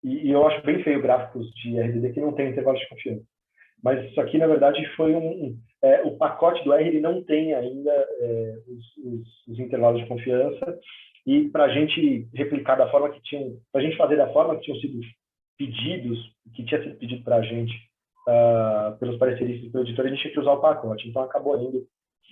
E eu acho bem feio gráficos de RDD que não tem intervalo de confiança. Mas isso aqui, na verdade, foi o pacote do R, ele não tem ainda os intervalos de confiança. E para a gente replicar da forma que tinham... Para a gente fazer da forma que tinham sido pedidos, que tinha sido pedido para a gente pelos pareceristas e pelo editor, a gente tinha que usar o pacote. Então, acabou indo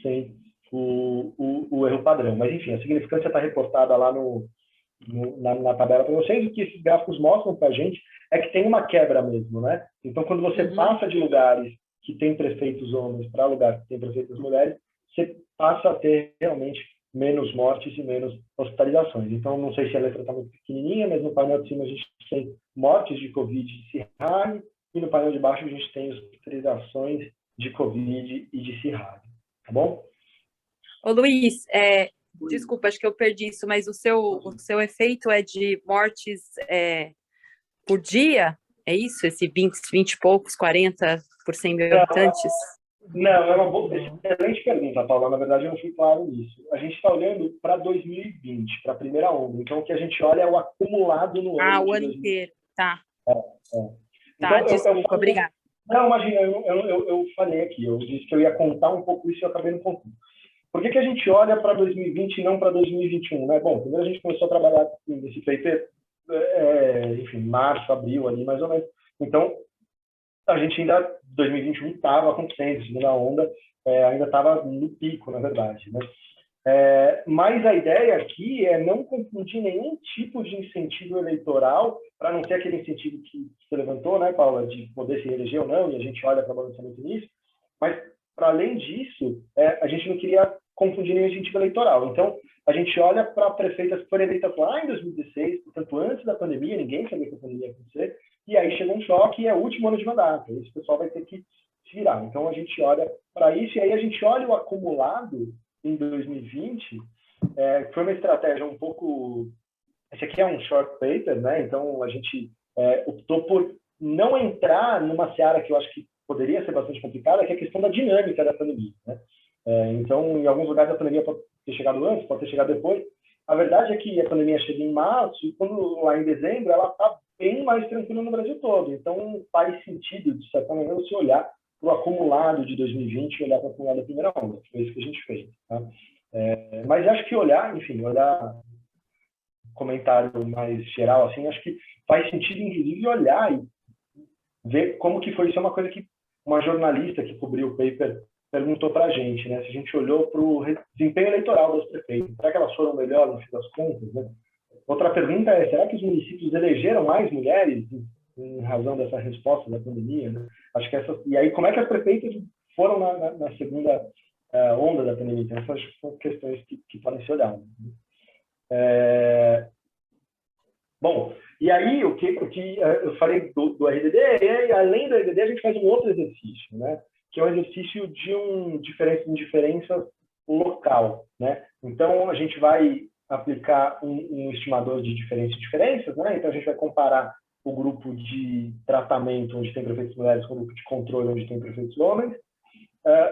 sem o erro padrão. Mas, enfim, a significância está reportada lá na tabela para vocês. O que esses gráficos mostram para a gente é que tem uma quebra mesmo, né? Então, quando você passa de lugares que tem prefeitos homens para lugares que tem prefeitas mulheres, você passa a ter realmente menos mortes e menos hospitalizações. Então, não sei se a letra está muito pequenininha, mas no painel de cima a gente tem mortes de Covid de CIRRAG e no painel de baixo a gente tem hospitalizações de Covid e de CIRRAG. Tá bom? Ô, Luiz, desculpa, acho que eu perdi isso, mas o seu efeito é de mortes por dia? É isso? Esse 20 e poucos, 40 por 100 mil habitantes? Não, é uma excelente pergunta, Paula. Na verdade, eu não fui claro nisso. A gente está olhando para 2020, para a primeira onda. Então, o que a gente olha é o acumulado no ano. O ano inteiro. Tá. Tá, então, desculpa, obrigada. Não, imagina, eu falei aqui. Eu disse que eu ia contar um pouco isso e eu acabei não contando. Por que a gente olha para 2020 e não para 2021? Né? Bom, primeiro a gente começou a trabalhar nesse paper, enfim, março, abril, ali mais ou menos. Então, a gente ainda, 2021, estava acontecendo, a segunda onda ainda estava no pico, na verdade. Né? Mas a ideia aqui é não confundir nenhum tipo de incentivo eleitoral, para não ser aquele incentivo que você levantou, né, Paula, de poder se reeleger ou não, e a gente olha para o balanceamento nisso, mas, para além disso, a gente não queria confundir nenhum incentivo eleitoral. Então, a gente olha para prefeitas que foram eleitas lá em 2016, portanto, antes da pandemia, ninguém sabia que a pandemia ia acontecer, e aí chegou um choque e é o último ano de mandato. Esse pessoal vai ter que se virar. Então, a gente olha para isso, e aí a gente olha o acumulado em 2020, foi uma estratégia um pouco... Esse aqui é um short paper, né? Então, a gente optou por não entrar numa seara que eu acho que poderia ser bastante complicada, que é a questão da dinâmica da pandemia, né? Então, em alguns lugares a pandemia pode ter chegado antes, pode ter chegado depois. A verdade é que a pandemia chega em março e quando lá em dezembro ela está bem mais tranquila no Brasil todo. Então, faz sentido, de certa maneira, se olhar para o acumulado de 2020 e olhar para o acumulado da primeira onda. Foi isso que a gente fez. Tá? Mas acho que olhar comentário mais geral, assim, acho que faz sentido, inclusive, olhar e ver como que foi. Isso é uma coisa que uma jornalista que cobriu o paper perguntou para a gente, né? Se a gente olhou para o desempenho eleitoral das prefeitas, será que elas foram melhor no fim das contas, né? Outra pergunta é, será que os municípios elegeram mais mulheres em razão dessa resposta da pandemia, né? Acho que e aí, como é que as prefeitas foram na segunda onda da pandemia? Então, essas são questões que podem ser olhadas. Bom, e aí o que eu falei do RDD, e além do RDD, a gente faz um outro exercício, né? Que é o exercício de diferença local, né? Então, a gente vai aplicar um estimador de diferenças, né? Então, a gente vai comparar o grupo de tratamento, onde tem prefeitos mulheres, com o grupo de controle, onde tem prefeitos homens,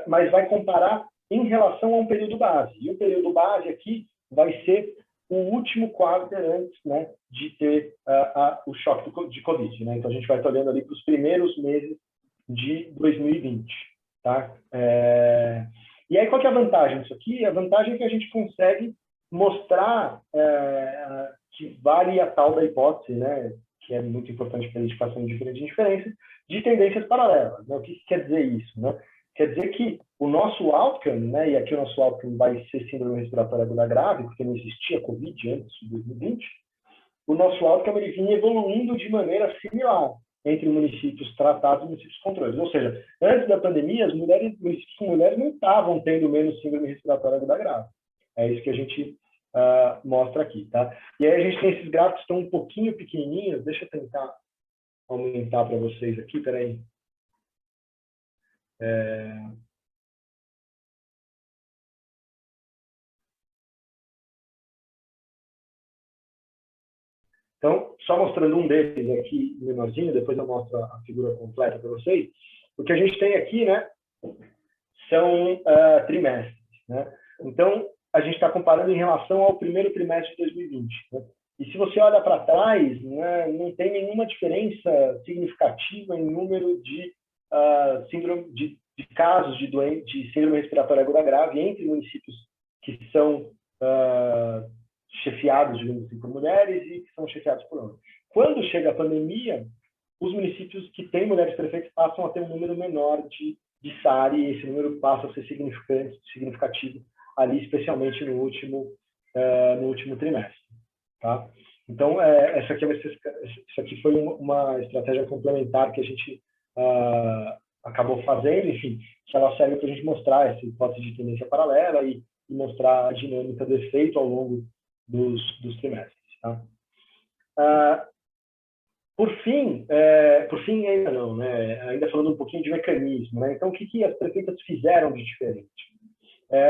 mas vai comparar em relação a um período base. E o período base aqui vai ser o último quarto antes, né, de ter o choque de Covid, né? Então, a gente vai estar olhando ali para os primeiros meses de 2020, tá? E aí, qual que é a vantagem disso aqui? A vantagem é que a gente consegue mostrar que vale a tal da hipótese, né, que é muito importante para a identificação de diferenças, de tendências paralelas, né? O que quer dizer isso, né? Quer dizer que o nosso outcome, né, e aqui o nosso outcome vai ser síndrome respiratória aguda grave, porque não existia Covid antes de 2020, o nosso outcome ele vinha evoluindo de maneira similar entre municípios tratados e municípios controlados. Ou seja, antes da pandemia, municípios com mulheres não estavam tendo menos síndrome respiratória aguda grave. É isso que a gente mostra aqui, tá? E aí a gente tem esses gráficos que estão um pouquinho pequenininhos. Deixa eu tentar aumentar para vocês aqui, peraí. Então, só mostrando um deles aqui, menorzinho, depois eu mostro a figura completa para vocês. O que a gente tem aqui, né, são trimestres, né? Então, a gente está comparando em relação ao primeiro trimestre de 2020, né? E se você olha para trás, né, não tem nenhuma diferença significativa em número de casos de síndrome respiratória aguda grave entre municípios que são chefiados, digamos assim, por mulheres e que são chefiados por homens. Quando chega a pandemia, os municípios que têm mulheres prefeitas passam a ter um número menor de SARI, e esse número passa a ser significativo ali, especialmente no último trimestre. Tá? Então, isso aqui foi uma estratégia complementar que a gente acabou fazendo, enfim, que ela serve para a gente mostrar essa hipótese de tendência paralela e mostrar a dinâmica do efeito ao longo dos trimestres. Tá? Por fim, ainda não, né? Ainda falando um pouquinho de mecanismo, né? Então, o que as prefeitas fizeram de diferente?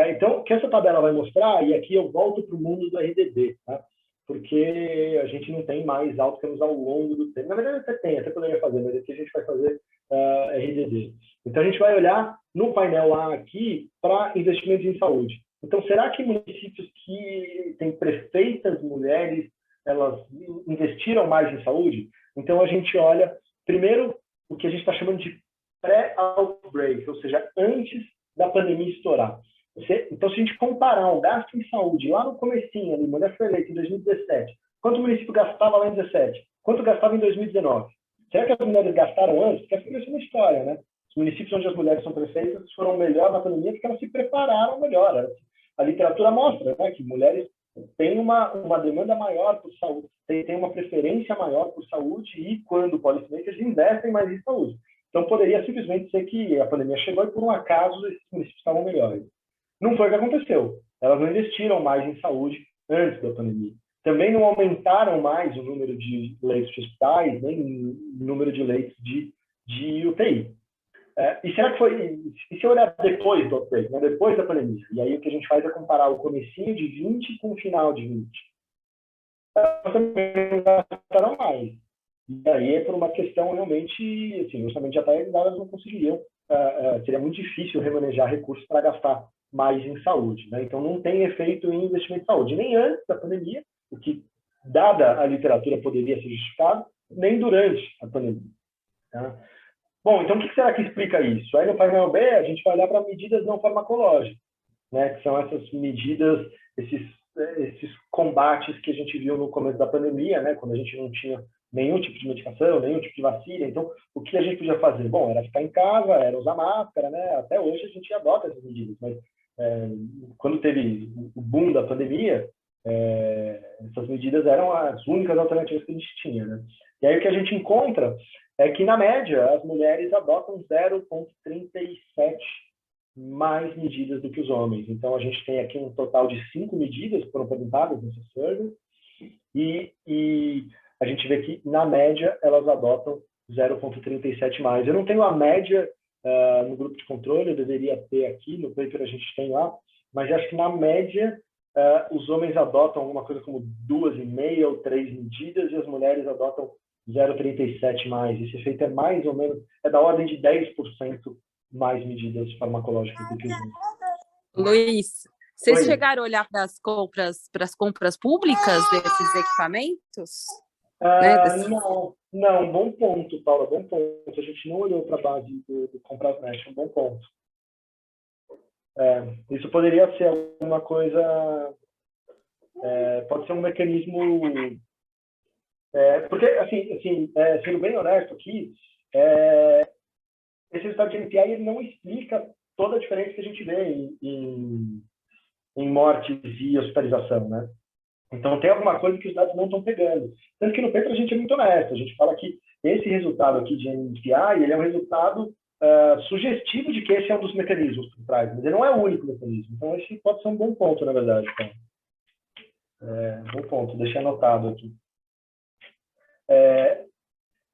Então, o que essa tabela vai mostrar, e aqui eu volto para o mundo do RDD, tá? Porque a gente não tem mais outcomes ao longo do tempo. Na verdade, até poderia fazer, mas aqui a gente vai fazer RDD. Então, a gente vai olhar no painel lá aqui para investimentos em saúde. Então, será que municípios que têm prefeitas mulheres, elas investiram mais em saúde? Então, a gente olha, primeiro, o que a gente está chamando de pré-outbreak, ou seja, antes da pandemia estourar. Então, se a gente comparar o gasto em saúde lá no comecinho, ali, mulher foi eleita em 2017, quanto o município gastava lá em 2017? Quanto gastava em 2019? Será que as mulheres gastaram antes? Porque essa é uma história, né? Os municípios onde as mulheres são prefeitas foram melhor na pandemia porque elas se prepararam melhor. A literatura mostra, né, que mulheres têm uma demanda maior por saúde, têm uma preferência maior por saúde e, quando policymakers, investem mais em saúde. Então, poderia simplesmente ser que a pandemia chegou e, por um acaso, esses municípios estavam melhores. Não foi o que aconteceu. Elas não investiram mais em saúde antes da pandemia. Também não aumentaram mais o número de leitos de hospitais, nem o número de leitos de UTI. E será que foi... E se olhar depois do outbreak, né, depois da pandemia? E aí o que a gente faz é comparar o comecinho de 20 com o final de 20. Elas também gastaram mais. E aí é por uma questão realmente, assim, justamente já elas não conseguiriam, seria muito difícil remanejar recursos para gastar mais em saúde, né? Então não tem efeito em investimento em saúde, nem antes da pandemia, o que, dada a literatura, poderia ser justificado, nem durante a pandemia. Tá? Bom, então o que será que explica isso? Aí no painel B a gente vai olhar para medidas não farmacológicas, né? Que são essas medidas, esses combates que a gente viu no começo da pandemia, né? Quando a gente não tinha nenhum tipo de medicação, nenhum tipo de vacina. Então, o que a gente podia fazer? Bom, era ficar em casa, era usar máscara, né? Até hoje a gente adota essas medidas, mas quando teve o boom da pandemia, essas medidas eram as únicas alternativas que a gente tinha, né? E aí o que a gente encontra é que, na média, as mulheres adotam 0,37 mais medidas do que os homens. Então, a gente tem aqui um total de 5 medidas que foram perguntadas nesse survey, e a gente vê que, na média, elas adotam 0,37 mais. Eu não tenho a média no grupo de controle, eu deveria ter aqui, no paper a gente tem lá, mas acho que, na média, os homens adotam alguma coisa como 2,5 ou 3 medidas e as mulheres adotam 0,37 mais. Esse efeito é mais ou menos, é da ordem de 10% mais medidas farmacológicas do que os homens. Luiz, vocês Oi. chegaram a olhar para as compras públicas desses equipamentos? Né? Não, bom ponto, Paula, bom ponto. A gente não olhou para a base do Comprasnet, um bom ponto. Isso poderia ser alguma coisa, pode ser um mecanismo, porque, assim, sendo bem honesto aqui, esse resultado de NPI ele não explica toda a diferença que a gente vê em mortes e hospitalização, né? Então, tem alguma coisa que os dados não estão pegando. Tanto que no paper a gente é muito honesto. A gente fala que esse resultado aqui de NPI ele é um resultado sugestivo de que esse é um dos mecanismos por trás, mas ele não é o único mecanismo. Então, esse pode ser um bom ponto, na verdade. Bom ponto, deixei anotado aqui.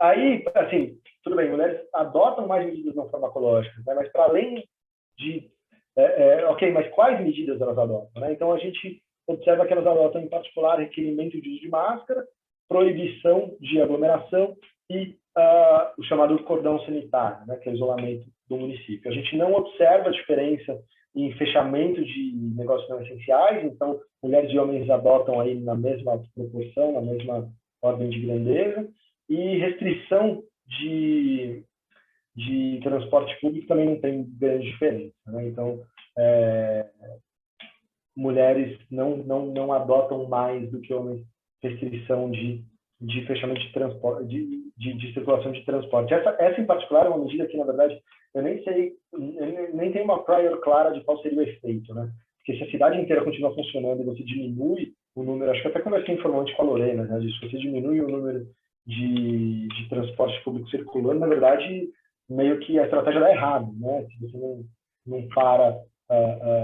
Aí, assim, tudo bem, mulheres adotam mais medidas não farmacológicas, né? Mas para além de... ok, mas quais medidas elas adotam, né? Então, a gente observa que elas adotam, em particular, requerimento de uso de máscara, proibição de aglomeração e o chamado cordão sanitário, né, que é o isolamento do município. A gente não observa diferença em fechamento de negócios não essenciais, então, mulheres e homens adotam aí na mesma proporção, na mesma ordem de grandeza, e restrição de transporte público também não tem grande diferença, né? Então, mulheres não adotam mais do que homens restrição de fechamento de transporte, de circulação de transporte. Essa em particular é uma medida que, na verdade, eu nem sei, nem tenho uma prior clara de qual seria o efeito, né? Porque se a cidade inteira continua funcionando e você diminui o número, acho que até conversei informalmente com a Lorena, né, disso, você diminui o número de transporte público circulando, na verdade, meio que a estratégia dá errado, né? Se você não para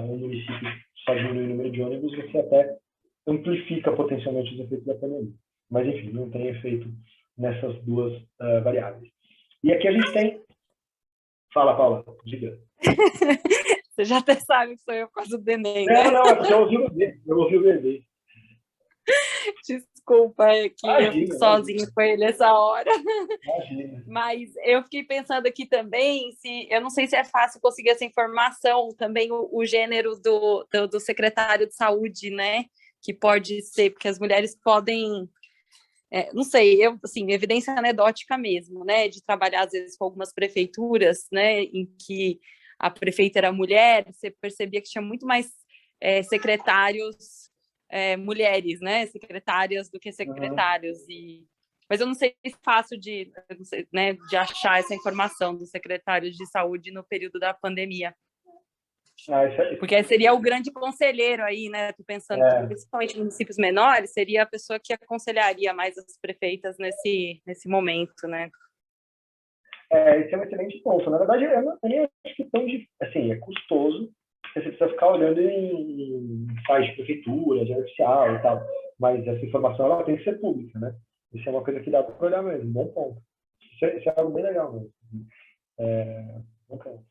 um município só diminui o número de ônibus, você até amplifica potencialmente os efeitos da pandemia. Mas, enfim, não tem efeito nessas duas variáveis. E aqui a gente tem... Fala, Paula, diga. Você já até sabe que sou eu por causa do Enem, né? Não, é porque eu ouvi o bebê. Desculpa, é que eu fico sozinha com ele essa hora. Imagina. Mas eu fiquei pensando aqui também, eu não sei se é fácil conseguir essa informação, também o gênero do secretário de saúde, né? Que pode ser, porque as mulheres podem... não sei, assim, evidência anedótica mesmo, né? De trabalhar, às vezes, com algumas prefeituras, né? Em que a prefeita era mulher, você percebia que tinha muito mais secretários mulheres, né? Secretárias do que secretários. Mas eu não sei se é fácil de achar essa informação dos secretários de saúde no período da pandemia. Porque seria o grande conselheiro aí, né? Tô pensando que, principalmente em municípios menores, seria a pessoa que aconselharia mais as prefeitas nesse momento, né? Esse é um excelente ponto. Na verdade, eu nem acho que tão assim, é custoso. Você precisa ficar olhando em sites de prefeitura, de oficial e tal. Mas essa informação ela tem que ser pública, né? Isso é uma coisa que dá para olhar mesmo. Bom ponto. Isso é algo bem legal mesmo. Bom ponto.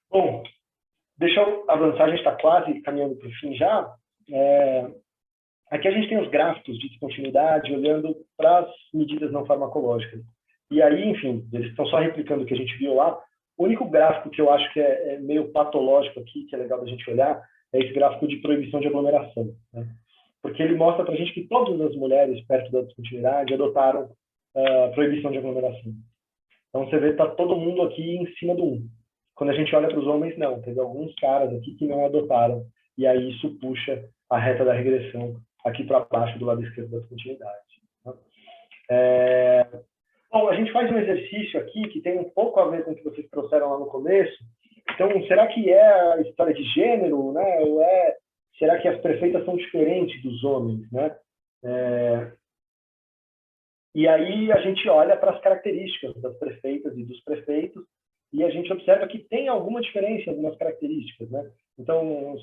Bom, deixa eu avançar, a gente está quase caminhando para o fim já. Aqui a gente tem os gráficos de descontinuidade olhando para as medidas não farmacológicas. E aí, enfim, eles estão só replicando o que a gente viu lá. O único gráfico que eu acho que é meio patológico aqui, que é legal da gente olhar, é esse gráfico de proibição de aglomeração, né? Porque ele mostra para a gente que todas as mulheres perto da descontinuidade adotaram proibição de aglomeração. Então, você vê que está todo mundo aqui em cima do 1. Quando a gente olha para os homens, não. Teve alguns caras aqui que não adotaram. E aí isso puxa a reta da regressão aqui para baixo do lado esquerdo da descontinuidade. Bom, a gente faz um exercício aqui que tem um pouco a ver com o que vocês trouxeram lá no começo. Então, será que é a história de gênero, né? Ou é será que as prefeitas são diferentes dos homens, né? E aí a gente olha para as características das prefeitas e dos prefeitos e a gente observa que tem alguma diferença em algumas características, né? Então,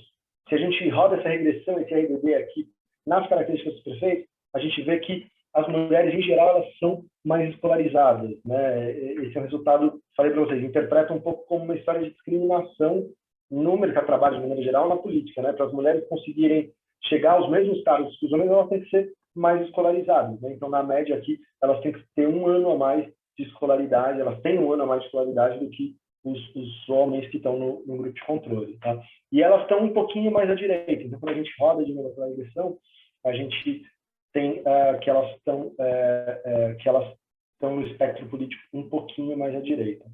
se a gente roda essa regressão, esse RDD aqui, nas características dos prefeitos, a gente vê que as mulheres, em geral, elas são mais escolarizadas, né? Esse é um resultado, falei para vocês, interpreta um pouco como uma história de discriminação no mercado de trabalho, de maneira geral, na política, né? Para as mulheres conseguirem chegar aos mesmos cargos que os homens, elas têm que ser mais escolarizadas, né? Então, na média aqui, elas têm que ter um ano a mais de escolaridade, elas têm um ano a mais de escolaridade do que os homens que estão no grupo de controle, tá? E elas estão um pouquinho mais à direita. Então, quando a gente roda de novo pela eleição, a gente tem que elas estão no espectro político um pouquinho mais à direita.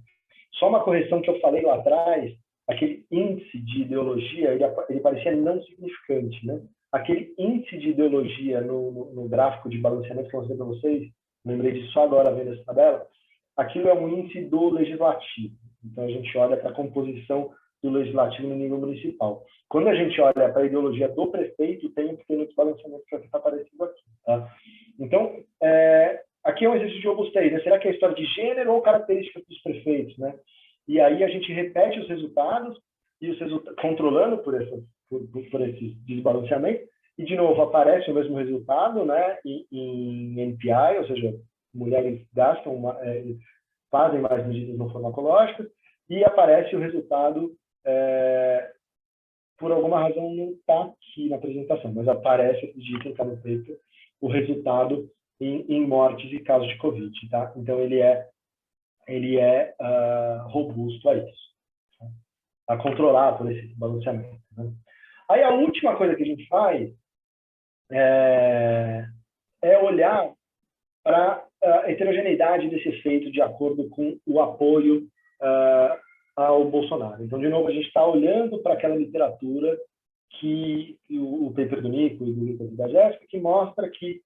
Só uma correção que eu falei lá atrás, aquele índice de ideologia, ele parecia não significante, né? Aquele índice de ideologia no gráfico de balanceamento que eu mostrei para vocês, lembrei disso só agora vendo essa tabela, aquilo é um índice do legislativo. Então, a gente olha para a composição do legislativo no nível municipal. Quando a gente olha para a ideologia do prefeito, tem um pequeno desbalanceamento que está aparecendo aqui. Tá? Então, aqui é um exercício de robustez, né? Será que é história de gênero ou características dos prefeitos, né? E aí a gente repete os resultados, e controlando por esse desbalanceamento, e de novo aparece o mesmo resultado, né? Em NPI, ou seja, mulheres fazem mais medidas não farmacológicas, e aparece o resultado, por alguma razão não está aqui na apresentação, mas aparece, acredito, está no paper, o resultado em mortes e casos de Covid, tá? Então, ele é robusto a isso, tá? A controlar por esse balanceamento, né? Aí, a última coisa que a gente faz é olhar para a heterogeneidade desse efeito de acordo com o apoio ao Bolsonaro. Então, de novo, a gente está olhando para aquela literatura que o paper do Nico e do Lucas e da Jéssica, que mostra que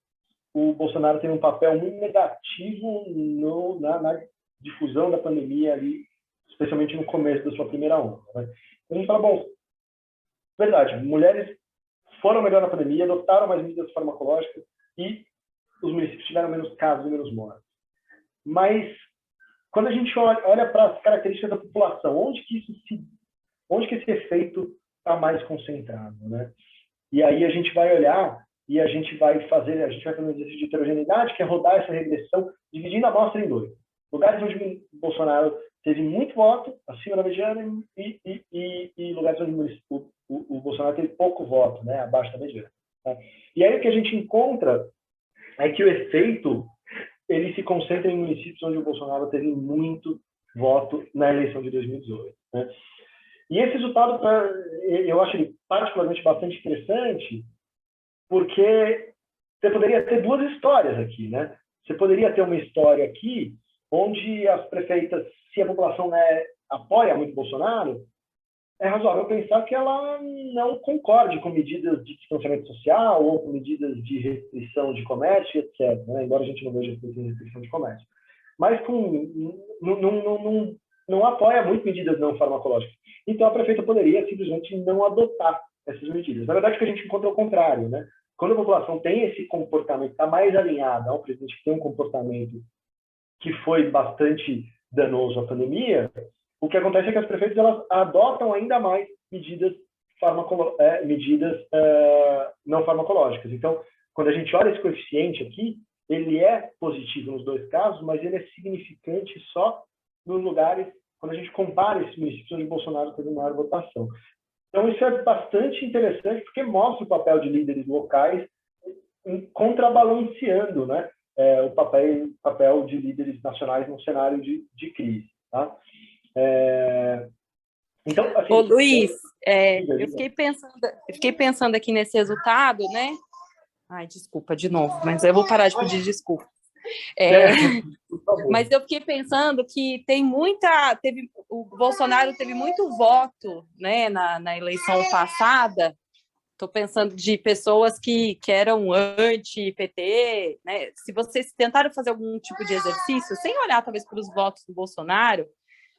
o Bolsonaro tem um papel muito negativo na difusão da pandemia ali, especialmente no começo da sua primeira onda, né? Então, a gente fala, bom, verdade, mulheres foram melhor na pandemia, adotaram mais medidas farmacológicas e os municípios tiveram menos casos e menos mortes. Mas, quando a gente olha para as características da população, onde que esse efeito está mais concentrado, né? E aí a gente vai olhar e a gente vai fazer um exercício de heterogeneidade, que é rodar essa regressão, dividindo a amostra em dois. Lugares onde o Bolsonaro teve muito voto, acima da mediana, e lugares onde o Bolsonaro teve pouco voto, né, abaixo da mediana. Tá? E aí o que a gente encontra é que o efeito ele se concentra em municípios onde o Bolsonaro teve muito voto na eleição de 2018. Né? E esse resultado, eu acho ele particularmente bastante interessante, porque você poderia ter duas histórias aqui, né? Você poderia ter uma história aqui onde as prefeitas, se a população apoia muito Bolsonaro, é razoável pensar que ela não concorde com medidas de distanciamento social ou com medidas de restrição de comércio, etc. Né? Embora a gente não veja restrição de comércio. Mas não apoia muito medidas não farmacológicas. Então, a prefeita poderia simplesmente não adotar essas medidas. Na verdade, o que a gente encontra é o contrário, né? Quando a população tem esse comportamento, está mais alinhada ao presidente que tem um comportamento que foi bastante danoso à pandemia, o que acontece é que as prefeitas elas adotam ainda mais medidas não farmacológicas. Então, quando a gente olha esse coeficiente aqui, ele é positivo nos dois casos, mas ele é significante só nos lugares, quando a gente compara esses municípios onde o Bolsonaro teve maior votação. Então, isso é bastante interessante, porque mostra o papel de líderes locais contrabalanceando, né, o papel de líderes nacionais num cenário de crise. Tá? Então, assim, Ô, Luiz, eu fiquei pensando aqui nesse resultado, né? Ai, desculpa de novo, mas eu vou parar de pedir desculpa. Mas eu fiquei pensando que o Bolsonaro teve muito voto, né, na eleição passada. Estou pensando de pessoas que eram anti-PT, né? Se vocês tentaram fazer algum tipo de exercício, sem olhar talvez para os votos do Bolsonaro,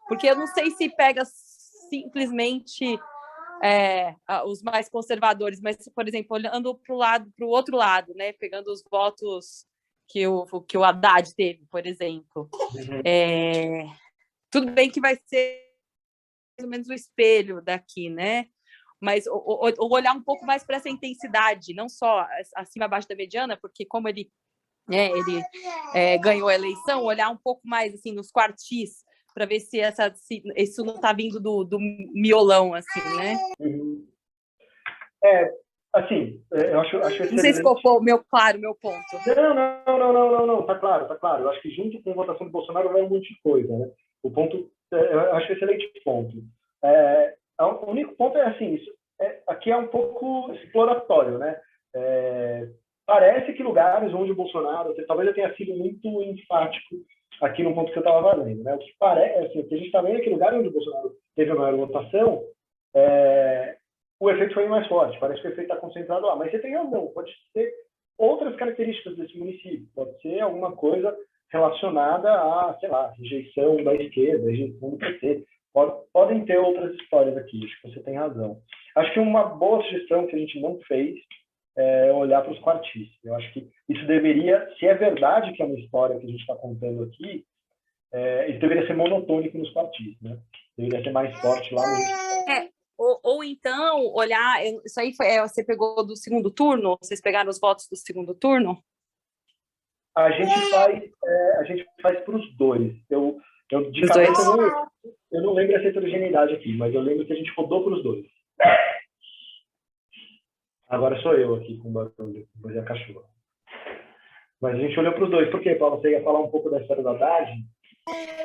porque eu não sei se pega simplesmente os mais conservadores, mas, por exemplo, olhando para o outro lado, né, pegando os votos que o Haddad teve, por exemplo. Tudo bem que vai ser mais ou menos o espelho daqui, né? Mas olhar um pouco mais para essa intensidade, não só acima abaixo da mediana, porque como ele ganhou a eleição, olhar um pouco mais assim nos quartis para ver se isso não está vindo do miolão, assim, né? Assim, eu acho excelente. Não sei se ficou claro meu ponto. Não, tá claro. Eu acho que junto com a votação do Bolsonaro vai um monte de coisa, né? O ponto, eu acho excelente ponto. O único ponto é assim, aqui é um pouco exploratório, né? Parece que lugares onde o Bolsonaro, talvez eu tenha sido muito enfático aqui no ponto que eu estava valendo, né? O que parece, assim, o que a gente está vendo é que lugares onde o Bolsonaro teve a maior votação, o efeito foi mais forte, parece que o efeito está concentrado lá. Mas você tem razão, pode ter outras características desse município, pode ser alguma coisa relacionada a, sei lá, rejeição da esquerda, rejeição do PT. Podem ter outras histórias aqui, acho que você tem razão. Acho que uma boa sugestão que a gente não fez é olhar para os quartis. Eu acho que isso deveria, se é verdade que é uma história que a gente está contando aqui, isso deveria ser monotônico nos quartis, né? Deveria ser mais forte lá mesmo. Ou então olhar, isso aí você pegou do segundo turno? Vocês pegaram os votos do segundo turno? A gente faz para os dois. Eu de cabeça eu não lembro essa heterogeneidade aqui, mas eu lembro que a gente rodou para os dois. Agora sou eu aqui com o barulho, depois é a cachorra. Mas a gente olhou para os dois. Por quê, Paulo? Você ia falar um pouco da história da Haddad?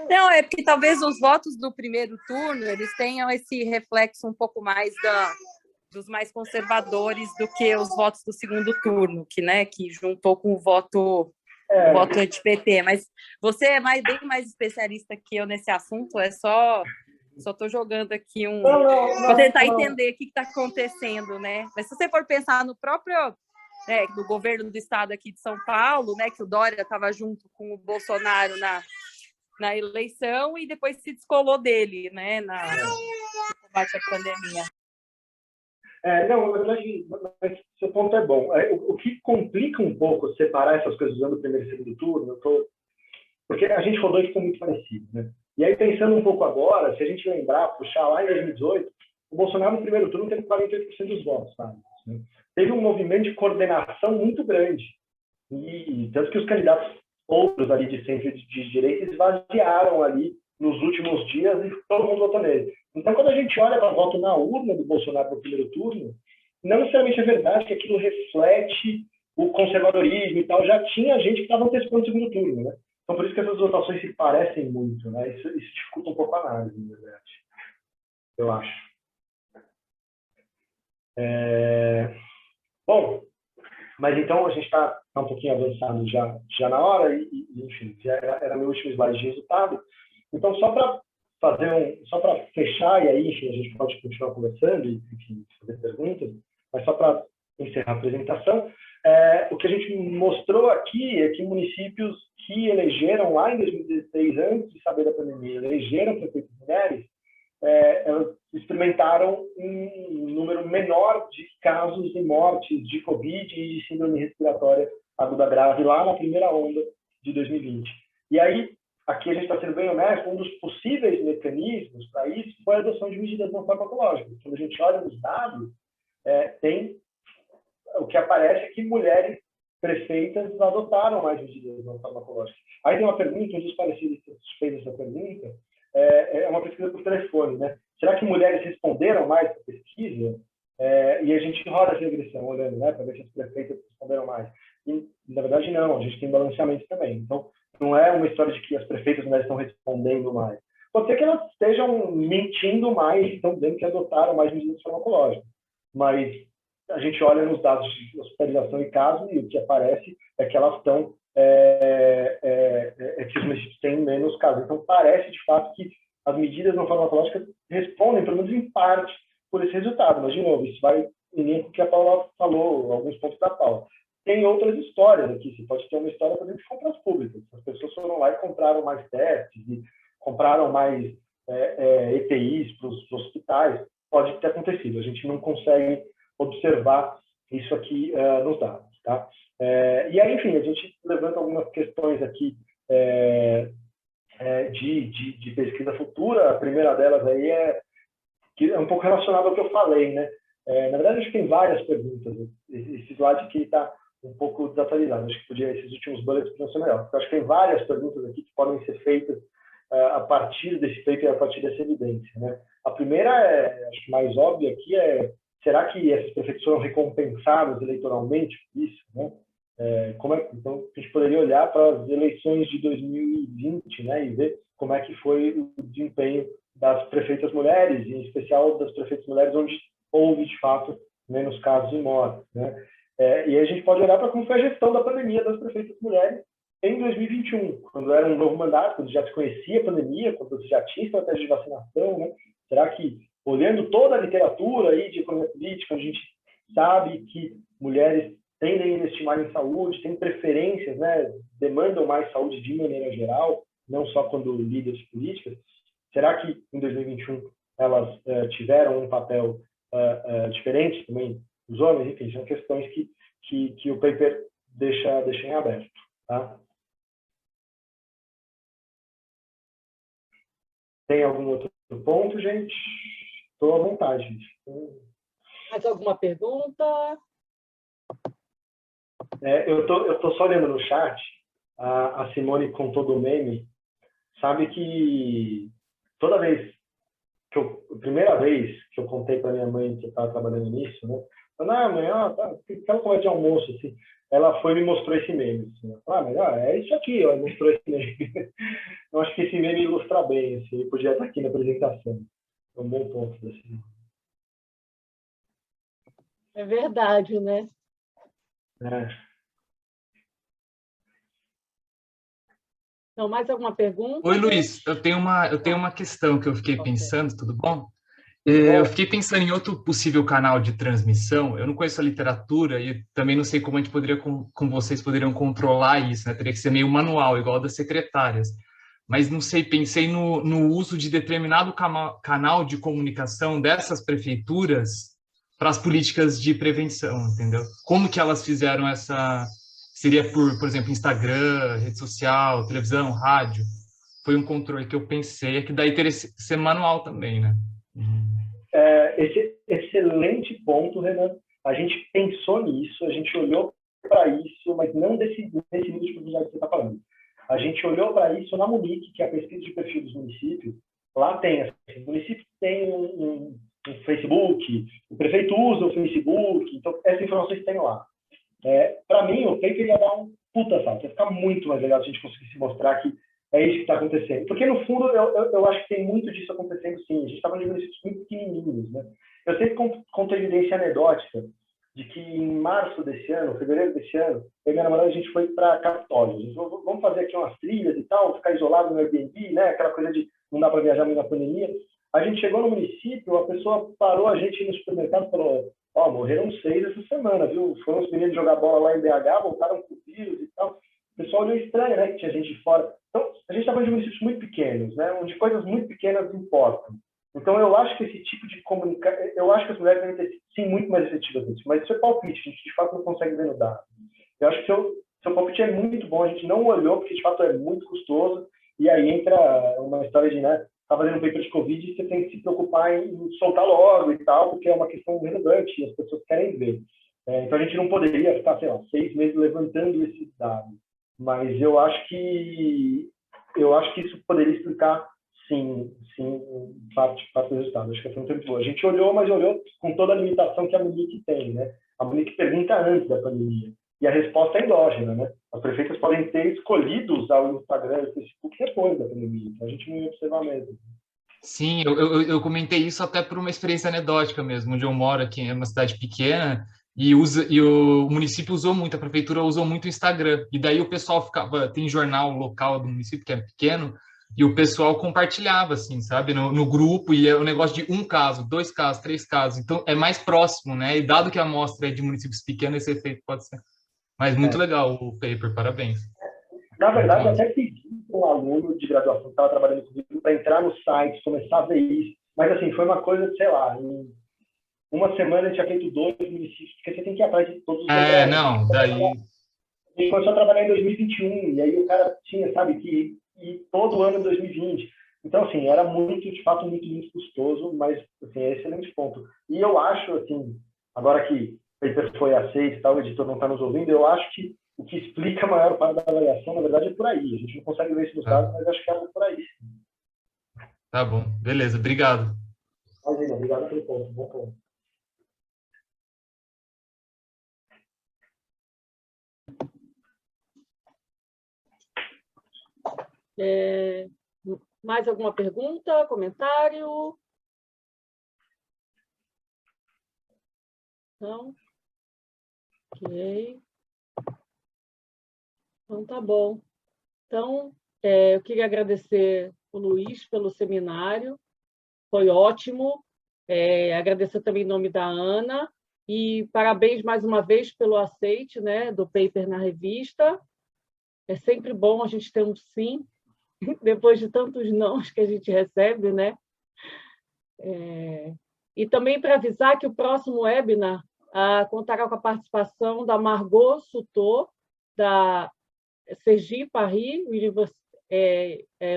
Não, é porque talvez os votos do primeiro turno eles tenham esse reflexo um pouco mais dos mais conservadores do que os votos do segundo turno, que juntou com o voto anti-PT. Mas você é bem mais especialista que eu nesse assunto, só estou jogando aqui para tentar entender o que está acontecendo, né? Mas se você for pensar no próprio do governo do estado aqui de São Paulo, né, que o Dória estava junto com o Bolsonaro na eleição e depois se descolou dele, né, no combate à pandemia. Na verdade, seu ponto é bom. O que complica um pouco separar essas coisas usando o primeiro e segundo turno, porque a gente rodou e ficou muito parecido, né? E aí, pensando um pouco agora, se a gente lembrar, puxar lá em 2018, o Bolsonaro no primeiro turno teve 48% dos votos, sabe? Teve um movimento de coordenação muito grande. E tanto que os candidatos outros ali de centro e de direita esvaziaram ali nos últimos dias e todo mundo votou nele. Então, quando a gente olha para o voto na urna do Bolsonaro no primeiro turno, não necessariamente é verdade que aquilo reflete o conservadorismo e tal. Já tinha gente que estava antecipando o segundo turno, né? Então, por isso que essas votações se parecem muito, né? Isso dificulta um pouco a análise, na verdade. Eu acho. Bom, mas então a gente está um pouquinho avançado já na hora e enfim, já era meu último slide de resultado. Então, só para fechar, e aí, enfim, a gente pode continuar conversando e, enfim, fazer perguntas, mas só para encerrar a apresentação, o que a gente mostrou aqui é que municípios que elegeram lá em 2016, antes de saber da pandemia, elegeram prefeitos mulheres, elas experimentaram um número menor de casos e mortes de Covid e de síndrome respiratória aguda grave lá na primeira onda de 2020. E aí, aqui a gente está sendo bem honesto, um dos possíveis mecanismos para isso foi a adoção de medidas não farmacológicas. Quando a gente olha nos dados, o que aparece é que mulheres prefeitas adotaram mais medidas não farmacológicas. Aí tem uma pergunta, um dos parecidos fez essa pergunta, é uma pesquisa por telefone, né? Será que mulheres responderam mais para a pesquisa? E a gente roda essa regressão, olhando, né, para ver se as prefeitas responderam mais. E, na verdade, não, a gente tem balanceamento também. Então, não é uma história de que as prefeitas mulheres estão respondendo mais. Pode ser que elas estejam mentindo mais, estão dizendo que adotaram mais medidas farmacológicas. Mas a gente olha nos dados de hospitalização e casos e o que aparece é que elas estão que os municípios têm menos casos. Então, parece, de fato, que as medidas não farmacológicas respondem, pelo menos em parte, por esse resultado. Mas, de novo, isso vai em linha com o que a Paula falou, alguns pontos da Paula. Tem outras histórias aqui. Você pode ter uma história, por exemplo, de compras públicas. As pessoas foram lá e compraram mais testes, e compraram mais EPIs para os hospitais. pode ter acontecido. A gente não consegue observar isso aqui nos dados, tá? E aí, enfim, a gente levanta algumas questões aqui de pesquisa futura. A primeira delas aí que é um pouco relacionada ao que eu falei, né? Na verdade, acho que tem várias perguntas. Esse slide aqui está um pouco desatualizado. Acho que esses últimos bullets podiam ser melhor. Eu acho que tem várias perguntas aqui que podem ser feitas a partir desse paper e a partir dessa evidência, né? A primeira, acho que mais óbvia aqui, será que esses prefeitos foram recompensados eleitoralmente por isso, né? Então, a gente poderia olhar para as eleições de 2020, né, e ver como é que foi o desempenho das prefeitas mulheres, em especial das prefeitas mulheres onde houve, de fato, menos casos de morte, né? E a gente pode olhar para como foi a gestão da pandemia das prefeitas mulheres em 2021, quando era um novo mandato, quando já se conhecia a pandemia, quando já tinha estratégia de vacinação, né? Será que, olhando toda a literatura aí de economia política, a gente sabe que mulheres tendem a investir mais em saúde, têm preferências, né? Demandam mais saúde de maneira geral, não só quando líderes políticas. Será que em 2021 elas tiveram um papel diferente também dos homens? Enfim, são questões que o paper deixa em aberto, tá? Tem algum outro ponto, gente? Estou à vontade, gente. Mais alguma pergunta? Eu tô só olhando no chat. A Simone contou do meme. Sabe que toda vez primeira vez que eu contei para minha mãe que eu estava trabalhando nisso, né? Falei, mãe, aquela conversa de almoço, assim. Ela foi e me mostrou esse meme. Assim. Mas é isso aqui, ó, mostrou esse meme. Eu acho que esse meme ilustra bem, assim, ele podia estar aqui na apresentação. É um bom ponto assim. É verdade, né? Então, mais alguma pergunta? Oi, Luiz, eu tenho uma questão que eu fiquei pensando, tudo bom? Eu fiquei pensando em outro possível canal de transmissão. Eu não conheço a literatura e também não sei como a gente poderia, como vocês poderiam controlar isso, né? Teria que ser meio manual, igual das secretárias. Mas não sei, pensei no uso de determinado canal de comunicação dessas prefeituras para as políticas de prevenção, entendeu? Como que elas fizeram essa... Seria por exemplo, Instagram, rede social, televisão, rádio? Foi um controle que eu pensei, que daí teria que ser manual também, né? Esse excelente ponto, Renan. A gente pensou nisso, a gente olhou para isso, mas não nesse nível de profundidade que você está falando. A gente olhou para isso na Munic, que é a pesquisa de perfil dos municípios. Lá tem, assim, o município tem um Facebook, o prefeito usa o Facebook, então essas informações tem lá. Para mim, o paper ia dar um puta salto, ia ficar muito mais legal se a gente conseguisse mostrar que é isso que está acontecendo. Porque, no fundo, eu acho que tem muito disso acontecendo, sim. A gente está falando de municípios muito pequenininhos, né? Eu sempre conto evidência anedótica de que em março desse ano, fevereiro desse ano, eu e minha namorada, a gente foi para Capitólio. A gente falou, vamos fazer aqui umas trilhas e tal, ficar isolado no Airbnb, né? Aquela coisa de não dá para viajar muito na pandemia. A gente chegou no município, a pessoa parou a gente no supermercado e falou: morreram 6 essa semana, viu? Foram os meninos jogar bola lá em BH, voltaram com vírus e tal. O pessoal olhou estranho, né? Que tinha gente de fora. Então, a gente está falando de municípios muito pequenos, né? Onde coisas muito pequenas importam. Então, eu acho que esse tipo de comunicação... Eu acho que as mulheres devem ter, sim, muito mais efetivas nisso. Mas isso é palpite, a gente, de fato, não consegue ver no dado. Eu acho que seu palpite é muito bom, a gente não olhou, porque, de fato, é muito custoso. E aí entra uma história de, né? Tá fazendo um paper de Covid e você tem que se preocupar em soltar logo e tal, porque é uma questão relevante e as pessoas querem ver. Então, a gente não poderia ficar, sei lá, 6 meses levantando esses dados. Mas eu acho que isso poderia explicar, sim, parte do resultado. Acho que foi muito boa. A gente olhou, mas olhou com toda a limitação que a Munic tem, né? A Munic pergunta antes da pandemia. E a resposta é endógena, né? As prefeitas podem ter escolhido usar o Instagram e o Facebook depois da pandemia. Então, a gente não ia observar mesmo. Sim, eu comentei isso até por uma experiência anedótica mesmo, onde eu moro aqui, é uma cidade pequena, e o município usou muito, a prefeitura usou muito o Instagram, e daí o pessoal ficava, tem jornal local do município que é pequeno, e o pessoal compartilhava, assim, sabe, no grupo, e é um negócio de 1 caso, 2 casos, 3 casos, então é mais próximo, né, e dado que a amostra é de municípios pequenos, esse efeito pode ser, mas muito legal o paper, parabéns. Na verdade, eu até pedi para um aluno de graduação que estava trabalhando comigo para entrar no site, começar a ver isso, Mas, assim, foi uma coisa, sei lá, em uma semana a gente tinha feito 2 municípios, porque você tem que ir atrás de todos os projetos. Não, daí... A gente começou a trabalhar em 2021, e aí o cara tinha, sabe, que ir todo ano em 2020. Então, assim, era muito, de fato, muito, muito custoso, mas, assim, é excelente ponto. E eu acho, assim, agora que o paper foi aceito e tal, o editor não está nos ouvindo, eu acho que o que explica a maior parte da avaliação, na verdade, é por aí. A gente não consegue ver isso nos dados, mas acho que é por aí. Tá bom, beleza, obrigado. Imagina, obrigado pelo ponto, bom ponto. Mais alguma pergunta, comentário? Não? Ok. Então, tá bom. Então, eu queria agradecer o Luiz pelo seminário, foi ótimo. Agradecer também em nome da Ana, e parabéns mais uma vez pelo aceite, né, do paper na revista. É sempre bom a gente ter um sim, depois de tantos nãos que a gente recebe, né? E também para avisar que o próximo webinar contará com a participação da Margot Souto, da Sergi Paris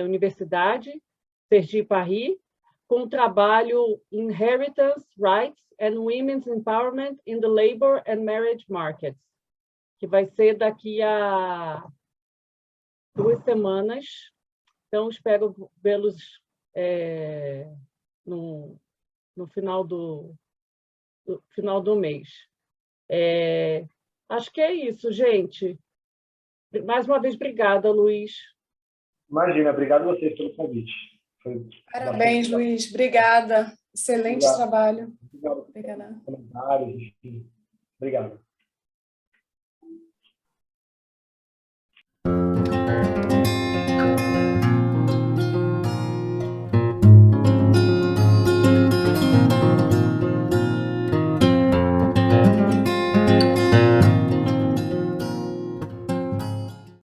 Universidade, Sergi Paris, com o trabalho Inheritance Rights and Women's Empowerment in the Labor and Marriage Markets, que vai ser daqui a 2 semanas. Então, espero vê-los no final do mês. Acho que é isso, gente. Mais uma vez, obrigada, Luiz. Imagina, obrigado a vocês pelo convite. Parabéns, Luiz. Obrigada. Excelente Obrigado. trabalho. Obrigado. Obrigada. Comentários, enfim. Obrigado.